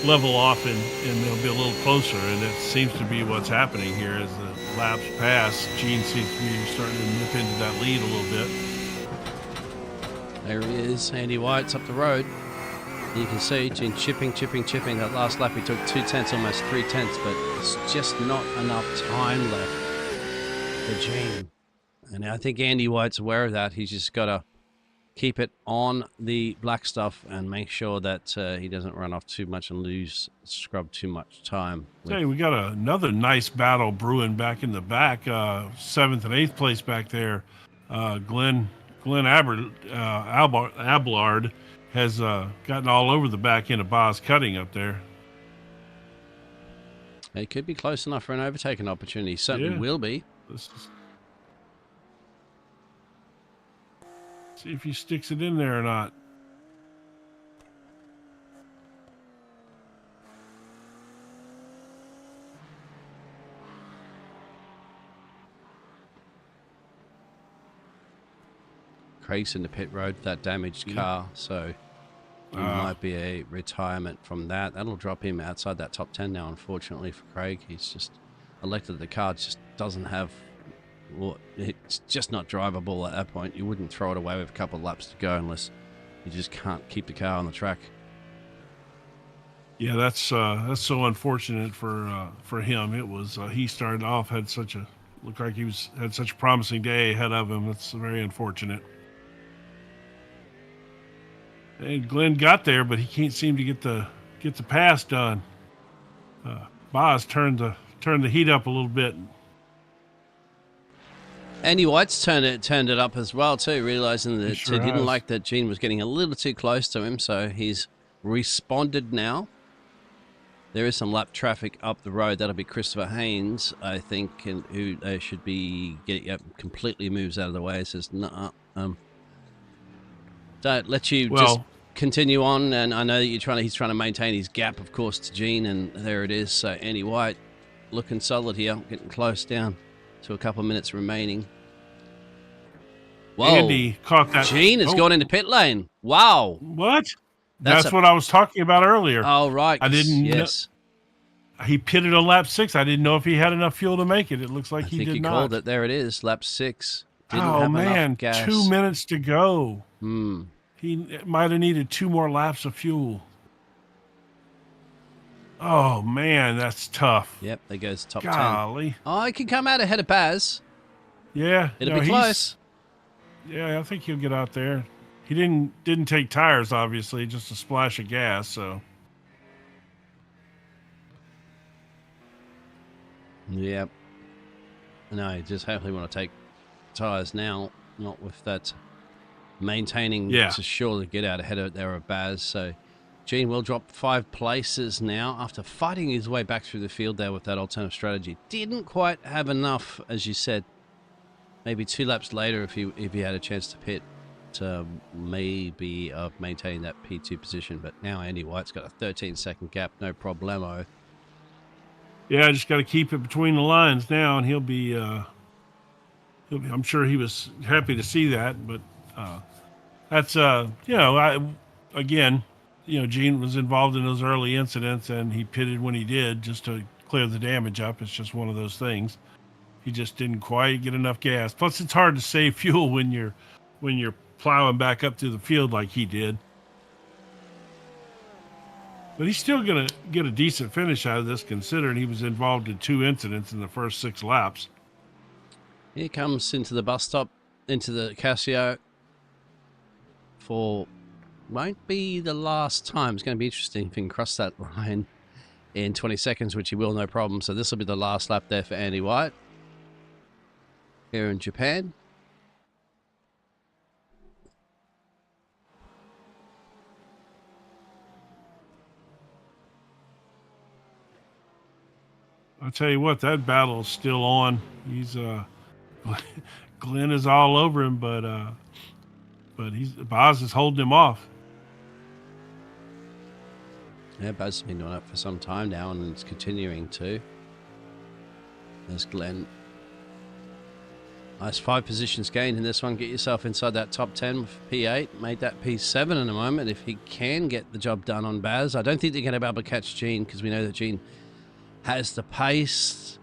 S2: level off and they'll be a little closer, and it seems to be what's happening here as the laps pass. Gene seems to be starting to nip into that lead a little bit.
S1: There he is, Andy White's up the road. You can see Gene chipping. That last lap he took 2/10, almost 3/10, but it's just not enough time left for Gene. And I think Andy White's aware of that. He's just got to keep it on the black stuff and make sure that he doesn't run off too much and scrub too much time.
S2: Hey, we got another nice battle brewing back in the back. 7th and 8th place back there. Glenn Ablard has gotten all over the back end of Boz Cutting up there.
S1: He could be close enough for an overtaking opportunity. Certainly will be.
S2: See if he sticks it in there or not.
S1: Craig's in the pit road, that damaged car, so it might be a retirement from that. That'll drop him outside that top 10 now, unfortunately, for Craig. He's just elected the car just doesn't have... Well, it's just not drivable at that point. You wouldn't throw it away with a couple of laps to go unless you just can't keep the car on the track.
S2: Yeah, that's so unfortunate for him. It was he started off looked like he had such a promising day ahead of him. That's very unfortunate. And Glenn got there, but he can't seem to get the pass done. Boz turned the heat up a little bit.
S1: Andy White's turned it up as well too, realizing that he didn't like that Gene was getting a little too close to him, so he's responded now. There is some lap traffic up the road. That'll be Christopher Haynes, I think, and who should be completely moves out of the way. Says, "Nah, don't let you just continue on." And I know that he's trying to maintain his gap, of course, to Gene, and there it is. So Andy White looking solid here, getting close down to a couple of minutes remaining. Whoa.
S2: Andy caught that.
S1: Gene has gone into pit lane. Wow.
S2: What? That's what I was talking about earlier.
S1: Oh, right.
S2: I didn't.
S1: Yes.
S2: He pitted on lap 6. I didn't know if he had enough fuel to make it. It looks like he did not.
S1: I think you called it. There it is, lap 6. Didn't
S2: Oh
S1: have enough
S2: man,
S1: gas.
S2: 2 minutes to go.
S1: Hmm.
S2: He might have needed 2 more laps of fuel. Oh man, that's tough.
S1: Yep, there goes top 10.
S2: Golly.
S1: Oh, he can come out ahead of Baz.
S2: Yeah,
S1: It'll
S2: no,
S1: be close.
S2: Yeah, I think he'll get out there. He didn't take tires, obviously, just a splash of gas. So
S1: Yep. No, you just hopefully want to take tires now, not with that maintaining to surely get out ahead of there of Baz. So Gene will drop 5 places now after fighting his way back through the field there with that alternative strategy. Didn't quite have enough, as you said. Maybe 2 laps later, if he had a chance to pit, to maybe maintain that P2 position. But now Andy White's got a 13-second gap, no problemo.
S2: yeah, I just got to keep it between the lines now, and he'll be. I'm sure he was happy to see that, but that's again, Gene was involved in those early incidents, and he pitted when he did just to clear the damage up. It's just one of those things. He just didn't quite get enough gas. Plus, it's hard to save fuel when you're plowing back up through the field like he did. But he's still going to get a decent finish out of this, considering he was involved in 2 incidents in the first 6 laps.
S1: Here comes into the bus stop, into the Casio. Won't be the last time. It's going to be interesting if he can cross that line in 20 seconds, which he will, no problem. So this will be the last lap there for Andy White here in Japan.
S2: I'll tell you what, that battle is still on. He's Glenn is all over him, but Boz is holding him off.
S1: Yeah, Baz has been doing it for some time now, and it's continuing to. There's Glenn. Nice 5 positions gained in this one. Get yourself inside that top 10 with P8. Made that P7 in a moment if he can get the job done on Baz. I don't think they're going to be able to catch Gene, because we know that Gene has the pace.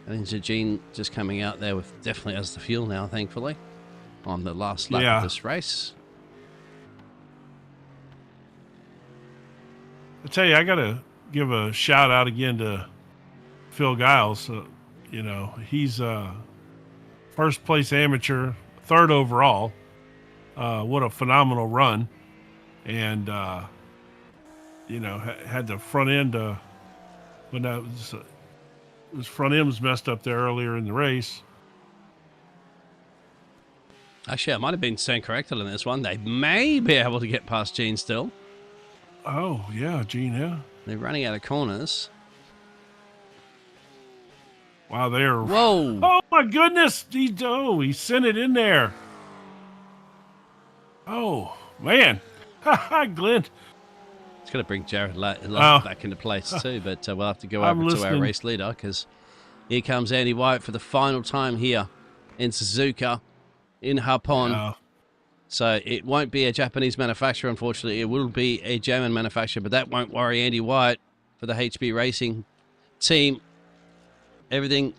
S1: I think Gene just coming out there with definitely has the fuel now, thankfully, on the last lap of this race.
S2: I tell you, I got to give a shout out again to Phil Giles. He's first place amateur, 3rd overall. What a phenomenal run. And, had the front end, when that was, his front end was messed up there earlier in the race.
S1: Actually, I might have been staying corrected on this one. They may be able to get past Gene still.
S2: Oh, yeah, Gene, yeah.
S1: They're running out of corners.
S2: Wow, they're...
S1: Whoa!
S2: Oh, my goodness! He sent it in there. Oh, man. Glenn.
S1: It's going to bring Jared Love back into place too, but we'll have to go over to our race leader, because here comes Andy White for the final time here in Suzuka, in Japón. So it won't be a Japanese manufacturer, unfortunately. It will be a German manufacturer, but that won't worry Andy White for the HB Racing team. Everything,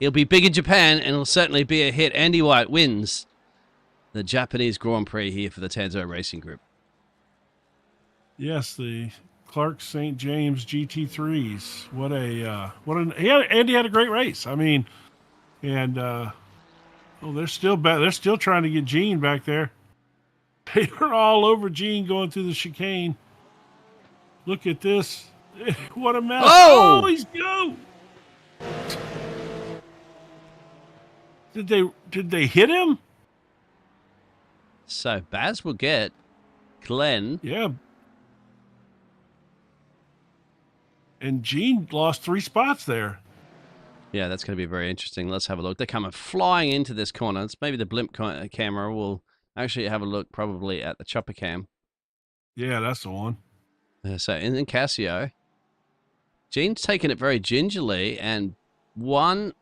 S1: he'll be big in Japan, and it'll certainly be a hit. Andy White wins the Japanese Grand Prix here for the Tanso Racing Group.
S2: Yes, the Clark St. James GT3s. Andy had a great race. I mean, and they're still trying to get Gene back there. They were all over Gene going through the chicane. Look at this. What a mess.
S1: Oh,
S2: he's go. Did they hit him?
S1: So Baz will get Glenn.
S2: Yeah. And Gene lost 3 spots there.
S1: Yeah, that's going to be very interesting. Let's have a look. They're coming flying into this corner. It's maybe the blimp camera. We'll actually have a look probably at the chopper cam.
S2: Yeah, that's the one.
S1: So in Casio, Gene's taking it very gingerly, and 1,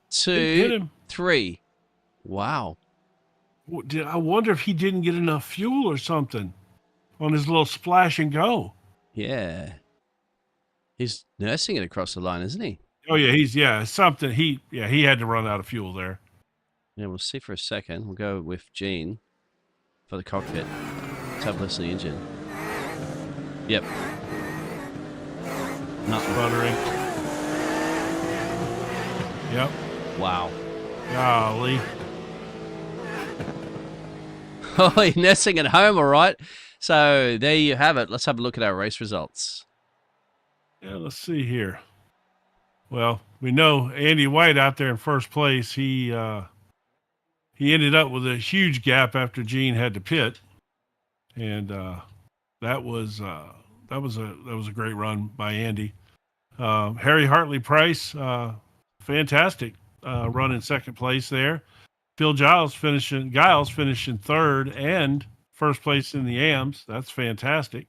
S1: 2, 3. Wow.
S2: I wonder if he didn't get enough fuel or something on his little splash and go.
S1: Yeah. He's nursing it across the line, isn't he?
S2: Oh yeah, something. He had to run out of fuel there.
S1: Yeah, we'll see for a second. We'll go with Gene for the cockpit. Let's have a listen to the engine. Yep. Nothing.
S2: Sputtering. Yep.
S1: Wow.
S2: Golly.
S1: Oh, you're nesting at home, all right. So there you have it. Let's have a look at our race results.
S2: Yeah, let's see here. Well, we know Andy White out there in first place. He ended up with a huge gap after Gene had to pit, and that was a great run by Andy. Harry Hartley Price, fantastic run in second place there. Phil Giles finishing third and first place in the AMs. That's fantastic.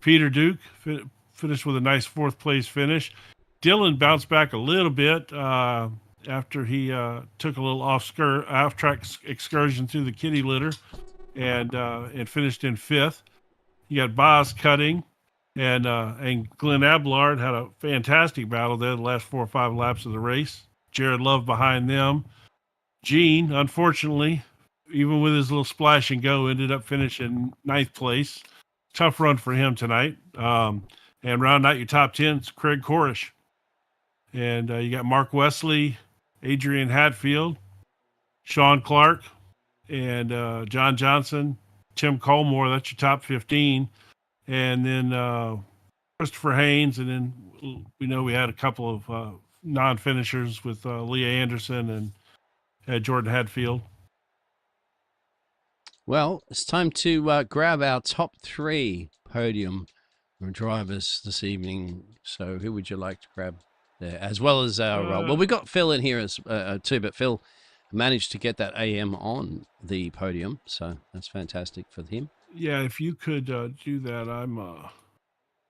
S2: Peter Duke finished with a nice fourth place finish. Dylan bounced back a little bit after he took a little off-track excursion through the kitty litter and finished in fifth. You got Boz Cutting and Glenn Ablard had a fantastic battle there the last 4 or 5 laps of the race. Jared Love behind them. Gene, unfortunately, even with his little splash and go, ended up finishing ninth place. Tough run for him tonight. And round out your top 10, it's Craig Corish. And you got Mark Wesley, Adrian Hatfield, Sean Clark, and John Johnson, Tim Colmore. That's your top 15. And then Christopher Haynes. And then we know we had a couple of non-finishers with Leah Anderson and Jordan Hadfield.
S1: Well, it's time to grab our top 3 podium drivers this evening. So who would you like to grab there? As well as our... well, we got Phil in here as too, but Phil managed to get that AM on the podium. So that's fantastic for him.
S2: Yeah, if you could do that, I'm...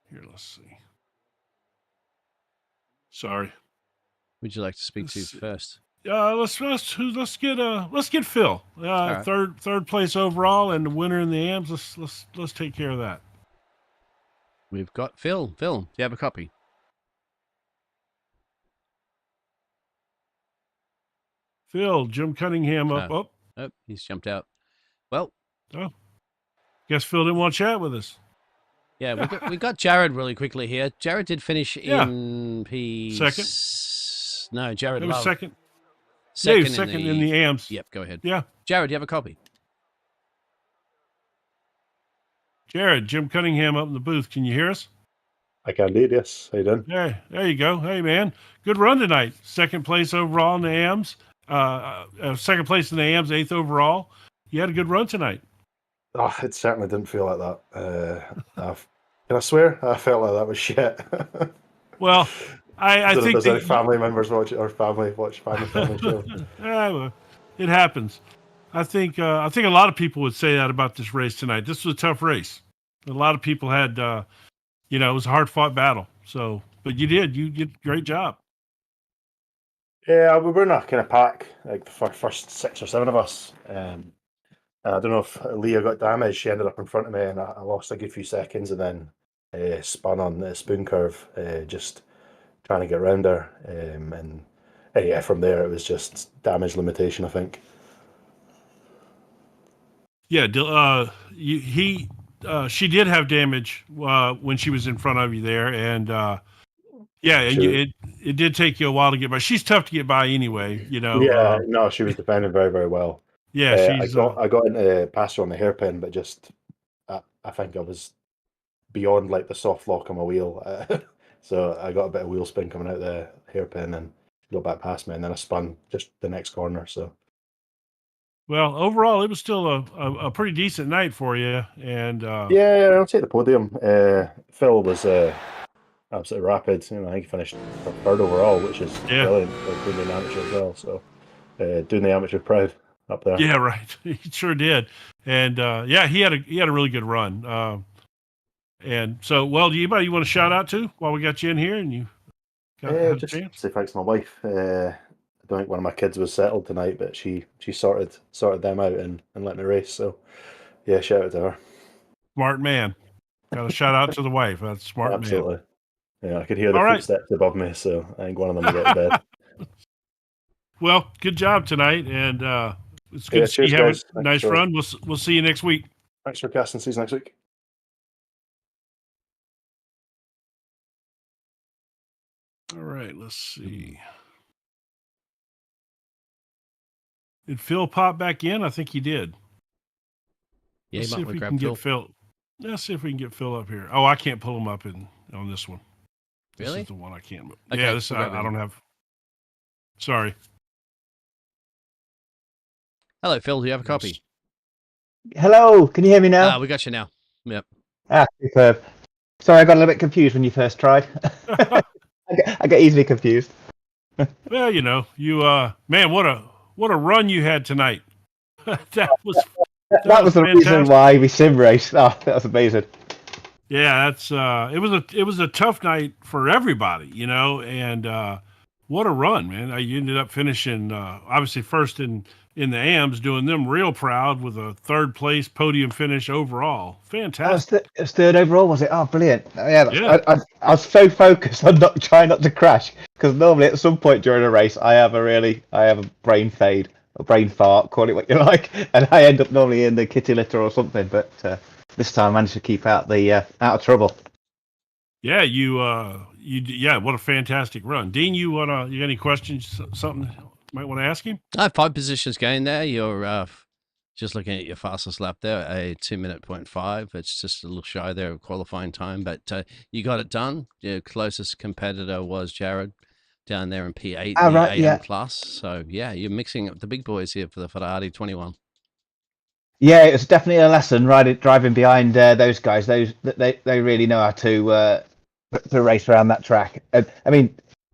S2: Here, let's see. Sorry.
S1: Would you like to speak to first?
S2: Let's get Phil.
S1: Right.
S2: Third place overall and the winner in the AMs. Let's take care of that.
S1: We've got Phil. Phil, do you have a copy?
S2: Phil, Jim Cunningham up.
S1: Oh, he's jumped out. Well,
S2: guess Phil didn't want to chat with us.
S1: Yeah, we got Jared really quickly here. Jared did finish in
S2: second.
S1: No, Jared
S2: It was
S1: Love.
S2: second.
S1: Second
S2: in the AMs.
S1: Yep, go ahead.
S2: Yeah.
S1: Jared, do you have a copy?
S2: Jared, Jim Cunningham up in the booth. Can you hear us?
S4: I can indeed, yes. How you doing?
S2: Yeah, there you go. Hey, man. Good run tonight. Second place overall in the AMs. Second place in the AMs, 8th overall. You had a good run tonight.
S4: Oh, it certainly didn't feel like that. Can I swear? I felt like that was shit.
S2: Well, I think
S4: there's any family members watch family show.
S2: Well, it happens. I think a lot of people would say that about this race tonight. This was a tough race. A lot of people had, it was a hard fought battle. So, but you did a great job.
S4: Yeah, we were in a kind of pack, like the first 6 or 7 of us. And I don't know if Leah got damaged. She ended up in front of me, and I lost a good few seconds, and then spun on the spoon curve, just trying to get around her. And yeah, from there it was just damage limitation, I think.
S2: Yeah, she did have damage when she was in front of you there, and it did take you a while to get by. She's tough to get by anyway,
S4: Yeah, no, she was defending very, very well.
S2: Yeah,
S4: I got into pass her on the hairpin, but just I think I was beyond like the soft lock on my wheel, so I got a bit of wheel spin coming out the hairpin and got back past me, and then I spun just the next corner. So,
S2: well, overall, it was still a pretty decent night for you, and
S4: yeah, I'll take the podium. Phil was absolutely rapid. I think he finished third overall, which is brilliant for doing the amateur as well. So, doing the amateur proud up there.
S2: Yeah, right. He sure did, and he had a really good run. And so, well, do anybody you want to shout out to while we got you in here and you got
S4: just
S2: a chance?
S4: say thanks to my wife. I don't think one of my kids was settled tonight, but she sorted them out and let me race. So yeah, shout out to her.
S2: Smart man. Got a shout out to the wife. That's smart.
S4: Absolutely.
S2: Man.
S4: Yeah, I could hear the footsteps above me, so I think one of them will get to bed.
S2: Well, good job tonight, and it's good
S4: Yeah,
S2: to see
S4: cheers,
S2: you having
S4: guys.
S2: a nice run. We'll see you next week.
S4: Thanks for casting. See you next week.
S2: All right, let's see. Did Phil pop back in? I think he did.
S1: Yeah,
S2: Let's
S1: you
S2: see
S1: might
S2: if
S1: want
S2: we
S1: to
S2: can
S1: grab
S2: get
S1: Phil.
S2: Phil. Let's see if we can get Phil up here. Oh, I can't pull him up on this one.
S1: Really?
S2: This is the one I can't.
S1: Okay,
S2: Yeah, this
S1: we'll grab
S2: I
S1: him.
S2: don't have. Sorry.
S1: Hello, Phil. Do you have a copy?
S5: Hello, can you hear me now?
S1: We got you now. Yep.
S5: Superb. Sorry, I got a little bit confused when you first tried. I get easily confused.
S2: Well, you know, man, what a run you had tonight. that was
S5: That was the reason why we sim raced. Oh, that was amazing.
S2: Yeah, that's it was a tough night for everybody, you know, and what a run, man. You ended up finishing obviously first in the AMs, doing them real proud with a third place podium finish overall. Fantastic.
S5: It was third overall, was it? Oh, brilliant.
S2: Yeah.
S5: I was so focused on not trying not to crash, because normally at some point during a race I have a brain fade, a brain fart, call it what you like, and I end up normally in the kitty litter or something, but this time I managed to keep out of trouble.
S2: Yeah, what a fantastic run. Dean, you got any questions, something you might want to ask him?
S1: 5 positions gained there. You're just looking at your fastest lap there, a 2:05. It's just a little shy there of qualifying time, but you got it done. Your closest competitor was Jared down there in P8, the
S5: right,
S1: AM
S5: yeah.
S1: plus. So yeah, you're mixing up the big boys here for the Ferrari 21.
S5: Yeah, it was definitely a lesson driving behind those guys. They really know how to race around that track. I mean,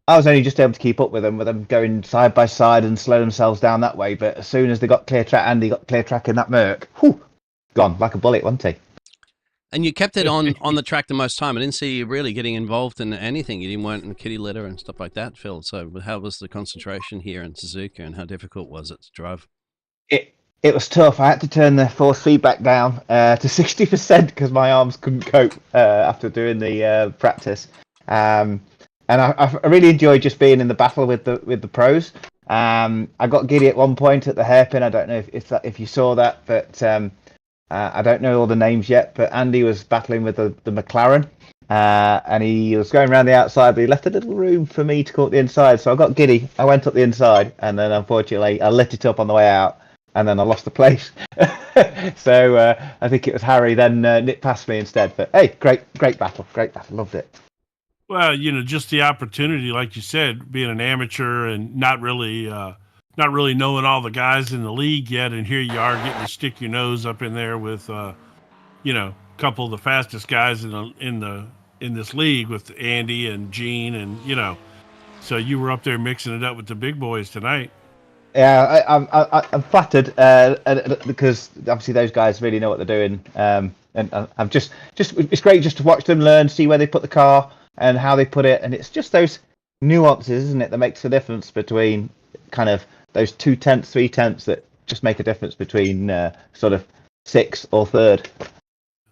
S5: I was only just able to keep up with them going side by side and slow themselves down that way. But as soon as they got clear track, Andy got clear track in that Merc, gone like a bullet, wasn't he?
S1: And you kept it on the track the most time. I didn't see you really getting involved in anything. You weren't in kitty litter and stuff like that, Phil. So how was the concentration here in Suzuka, and how difficult was it to drive?
S5: It was tough. I had to turn the force feedback down to 60% because my arms couldn't cope after doing the practice. And I really enjoyed just being in the battle with the pros. I got giddy at one point at the hairpin. I don't know if you saw that, but I don't know all the names yet. But Andy was battling with the McLaren, and he was going around the outside, but he left a little room for me to come up the inside. So I got giddy. I went up the inside, and then unfortunately I lit it up on the way out. And then I lost the place. So I think it was Harry then nipped past me instead. But hey, great battle. Loved it.
S2: Well, you know, just the opportunity, like you said, being an amateur and not really knowing all the guys in the league yet, and here you are getting to stick your nose up in there with, you know, a couple of the fastest guys in this league with Andy and Gene, and you know, so you were up there mixing it up with the big boys tonight.
S5: Yeah, I'm flattered because obviously those guys really know what they're doing, and I'm just it's great just to watch them learn, see where they put the car and how they put it, and it's just those nuances, isn't it, that makes the difference between kind of those 2/10, 3/10 that just make a difference between sort of 6th or 3rd.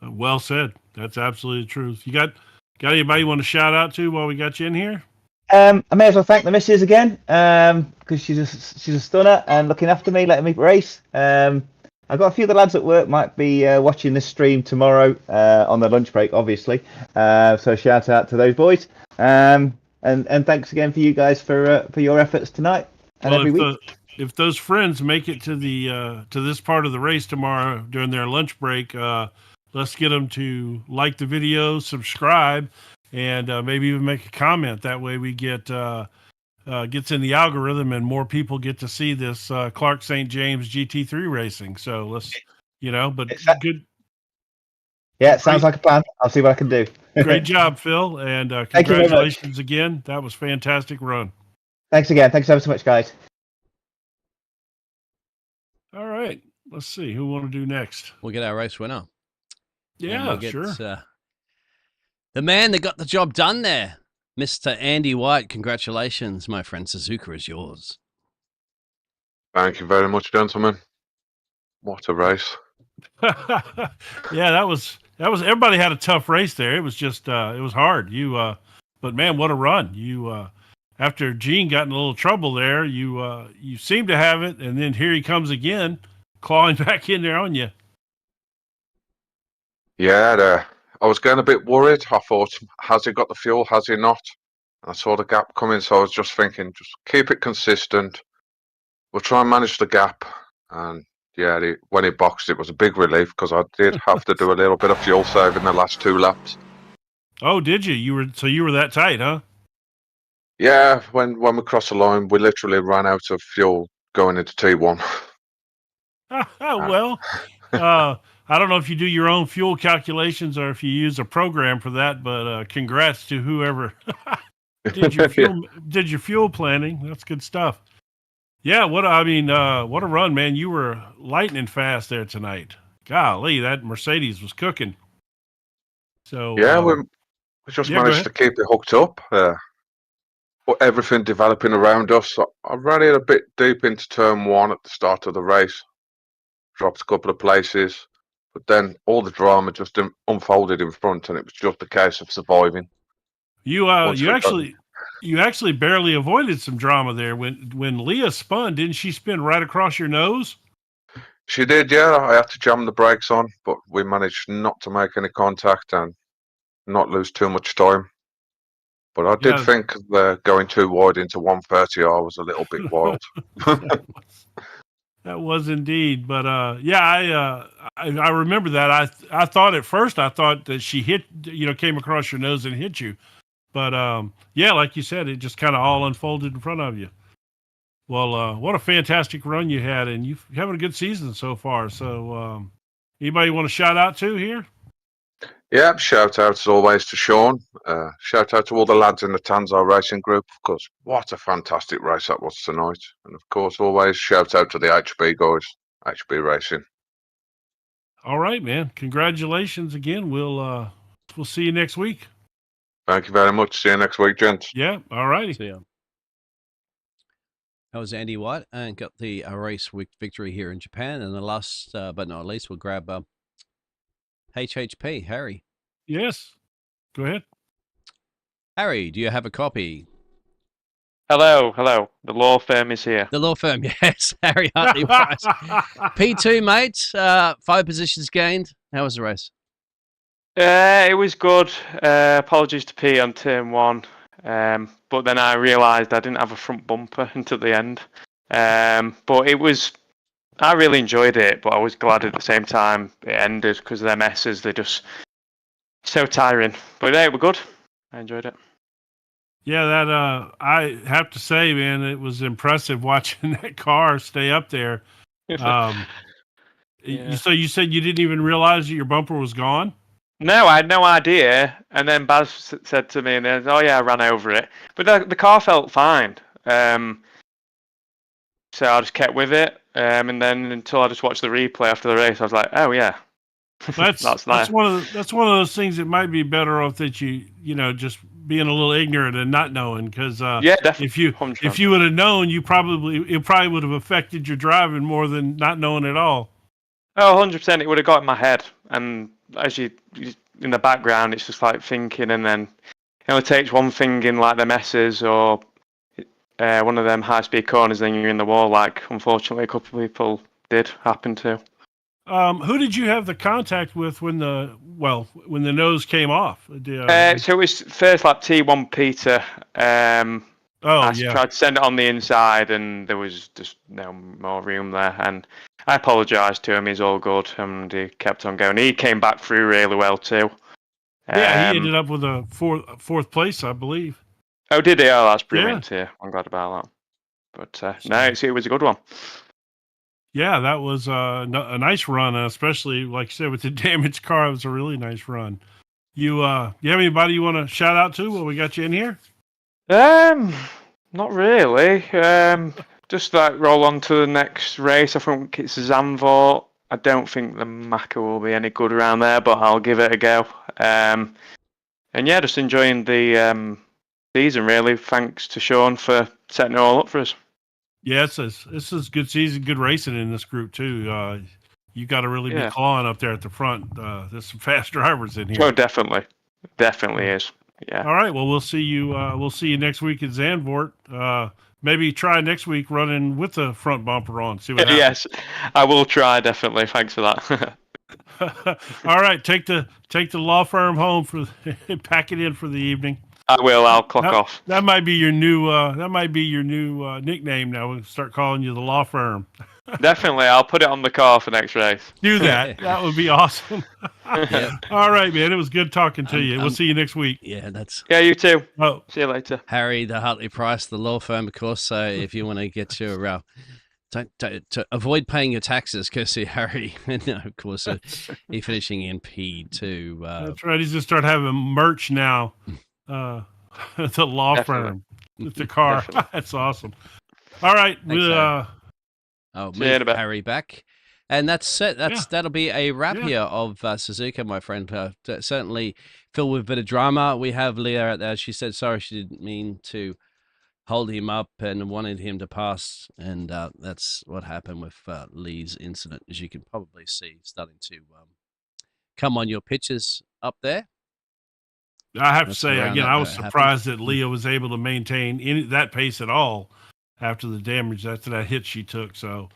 S2: Well said. That's absolutely the truth. You got anybody you want to shout out to while we got you in here?
S5: I may as well thank the missus again because she's a stunner and looking after me, letting me race. I've got a few of the lads at work might be watching this stream tomorrow on their lunch break, obviously. So shout out to those boys. And thanks again for you guys for your efforts tonight and every week.
S2: If those friends make it to this part of the race tomorrow during their lunch break, let's get them to like the video, subscribe, and maybe even make a comment. That way we gets in the algorithm and more people get to see this Clark St. James GT3 racing. So let's, you know, but good.
S5: Yeah, it sounds like a plan. I'll see what I can do.
S2: Great job, Phil, and congratulations again. That was a fantastic run.
S5: Thanks again. Thanks ever so much, guys.
S2: All right, let's see who we want to do next.
S1: We'll get our race winner.
S2: Yeah, sure.
S1: The man that got the job done there, Mr. Andy White. Congratulations, my friend. Suzuka is yours.
S6: Thank you very much, gentlemen. What a race.
S2: Yeah, that was everybody had a tough race there. It was just it was hard. But man, what a run. You after Gene got in a little trouble there, you seem to have it, and then here he comes again, clawing back in there on you.
S6: Yeah, I was getting a bit worried. I thought, has he got the fuel? Has he not? And I saw the gap coming, so I was just thinking, just keep it consistent. We'll try and manage the gap. And yeah, when he boxed, it was a big relief because I did have to do a little bit of fuel save in the last 2 laps.
S2: Oh, did you? You were that tight, huh?
S6: Yeah, when we crossed the line, we literally ran out of fuel going into T1.
S2: Well, I don't know if you do your own fuel calculations or if you use a program for that, but congrats to whoever did your fuel planning. That's good stuff. Yeah, what a run, man. You were lightning fast there tonight. Golly, that Mercedes was cooking. So
S6: yeah, we just managed to keep it hooked up. Everything developing around us. I ran it a bit deep into turn 1 at the start of the race. Dropped a couple of places, but then all the drama just unfolded in front, and it was just a case of surviving.
S2: You actually barely avoided some drama there when Leah spun. Didn't she spin right across your nose?
S6: She did, yeah. I had to jam the brakes on, but we managed not to make any contact and not lose too much time. But I did think going too wide into 130R was a little bit wild.
S2: That was indeed, but I remember that. I thought at first that she came across your nose and hit you, but like you said, it just kind of all unfolded in front of you. Well, what a fantastic run you had, and you're having a good season so far. So, anybody you want to shout out to here?
S6: Yeah, shout out as always to Sean. Shout out to all the lads in the Tanso racing group. Of course, what a fantastic race that was tonight. And of course, always shout out to the HB guys, HB Racing.
S2: All right, man. Congratulations again. We'll see you next week.
S6: Thank you very much. See you next week, gents.
S2: Yeah, all righty.
S1: See ya. That was Andy White and got the race week victory here in Japan. And the last but not least, we'll grab HHP, Harry.
S2: Yes. Go ahead.
S1: Harry, do you have a copy?
S7: Hello. The law firm is here.
S1: The law firm, yes. Harry Hartley Price. P2, mate. 5 positions gained. How was the race?
S7: It was good. Apologies to P on turn 1. But then I realised I didn't have a front bumper until the end. But it was... I really enjoyed it, but I was glad at the same time it ended because their messes, they're just so tiring. But yeah, it was good. I enjoyed it.
S2: Yeah, that I have to say, man, it was impressive watching that car stay up there.
S7: Yeah.
S2: So you said you didn't even realize that your bumper was gone?
S7: No, I had no idea. And then Baz said to me, and then, oh yeah, I ran over it. But the car felt fine. So I just kept with it. And then until I just watched the replay after the race, I was like, oh yeah.
S2: That's one of those things that might be better off that you just being a little ignorant and not knowing, because
S7: definitely.
S2: if you would have known, it probably would have affected your driving more than not knowing at all.
S7: Oh, 100%. It would have got in my head, and as you in the background, it's just like thinking, and then it only takes one thing in like the messes or one of them high-speed corners, then you're in the wall. Like unfortunately, a couple of people did happen to.
S2: Who did you have the contact with when the nose came off?
S7: So it was first lap T1 Peter. I tried to send it on the inside, and there was just no more room there. And I apologised to him. He's all good, and he kept on going. He came back through really well too.
S2: Yeah, he ended up with a fourth place, I believe.
S7: Oh, did he? Oh, that's brilliant. Yeah, I'm glad about that. But no, it was a good one.
S2: Yeah, that was a nice run, especially like you said with the damaged car. It was a really nice run. You have anybody you want to shout out to while we got you in here?
S7: Not really. Just like roll on to the next race. I think it's Zandvoort. I don't think the Macca will be any good around there, but I'll give it a go. And yeah, just enjoying the season really. Thanks to Sean for setting it all up for us.
S2: Yeah, this is good season, good racing in this group too. You got to really be clawing up there at the front. There's some fast drivers in here.
S7: Oh, definitely is. Yeah.
S2: All right. Well, we'll see you. We'll see you next week at Zandvoort. Maybe try next week running with the front bumper on. See what happens.
S7: Yes, I will try definitely. Thanks for that.
S2: All right. Take the law firm home for pack it in for the evening.
S7: I will. I'll clock off.
S2: That might be your new. That might be your new nickname. Now we'll start calling you the law firm.
S7: Definitely, I'll put it on the car for next race.
S2: Do that. That would be awesome.
S1: Yeah.
S2: All right, man. It was good talking to you. We'll see you next week.
S1: Yeah, that's
S7: Yeah, you too.
S2: Oh,
S7: See you later.
S1: Harry, the Hartley Price, the law firm, of course. So if you want to get your to avoid paying your taxes, courtesy Harry, no, of course, he's finishing in P2.
S2: that's right. He's gonna start having merch now. The law
S7: Definitely.
S2: firm with the car.
S7: Definitely.
S2: That's awesome. All right.
S1: Thanks,
S2: We'll,
S1: Oh,
S7: See you in a
S1: move
S7: bit.
S1: Harry back. And that's it. That'll be a wrap
S2: Yeah.
S1: here of Suzuka, my friend. Certainly filled with a bit of drama. We have Leah out there. She said sorry, she didn't mean to hold him up and wanted him to pass. And that's what happened with Lee's incident, as you can probably see, starting to come on your pictures up there.
S2: I have to
S1: That's
S2: say
S1: around
S2: again,
S1: that
S2: I was
S1: happened.
S2: surprised that Leah was able to maintain that pace at all after the damage after that hit she took. So,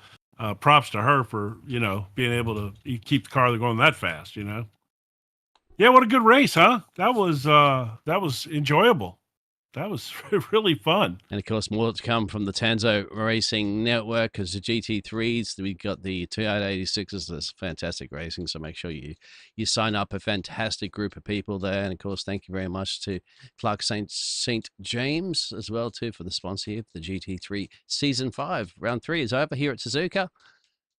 S2: props to her for being able to keep the car going that fast. Yeah, what a good race, huh? That was enjoyable. That was really fun.
S1: And of course, more to come from the Tanso Racing Network because the GT3s, we've got the 286s. That's fantastic racing. So make sure you sign up. A fantastic group of people there. And of course, thank you very much to Clark St. James as well too for the sponsor here for the GT3 Season 5. Round 3 is over here at Suzuka.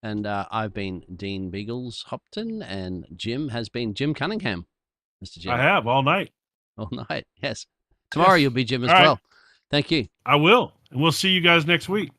S1: And I've been Dean Biggles Hopton, and Jim has been Jim Cunningham. Mr. Jim.
S2: I have all night.
S1: All night, yes. Tomorrow
S2: Yes.
S1: you'll be Jim as
S2: All right.
S1: well. Thank you.
S2: I will, and we'll see you guys next week.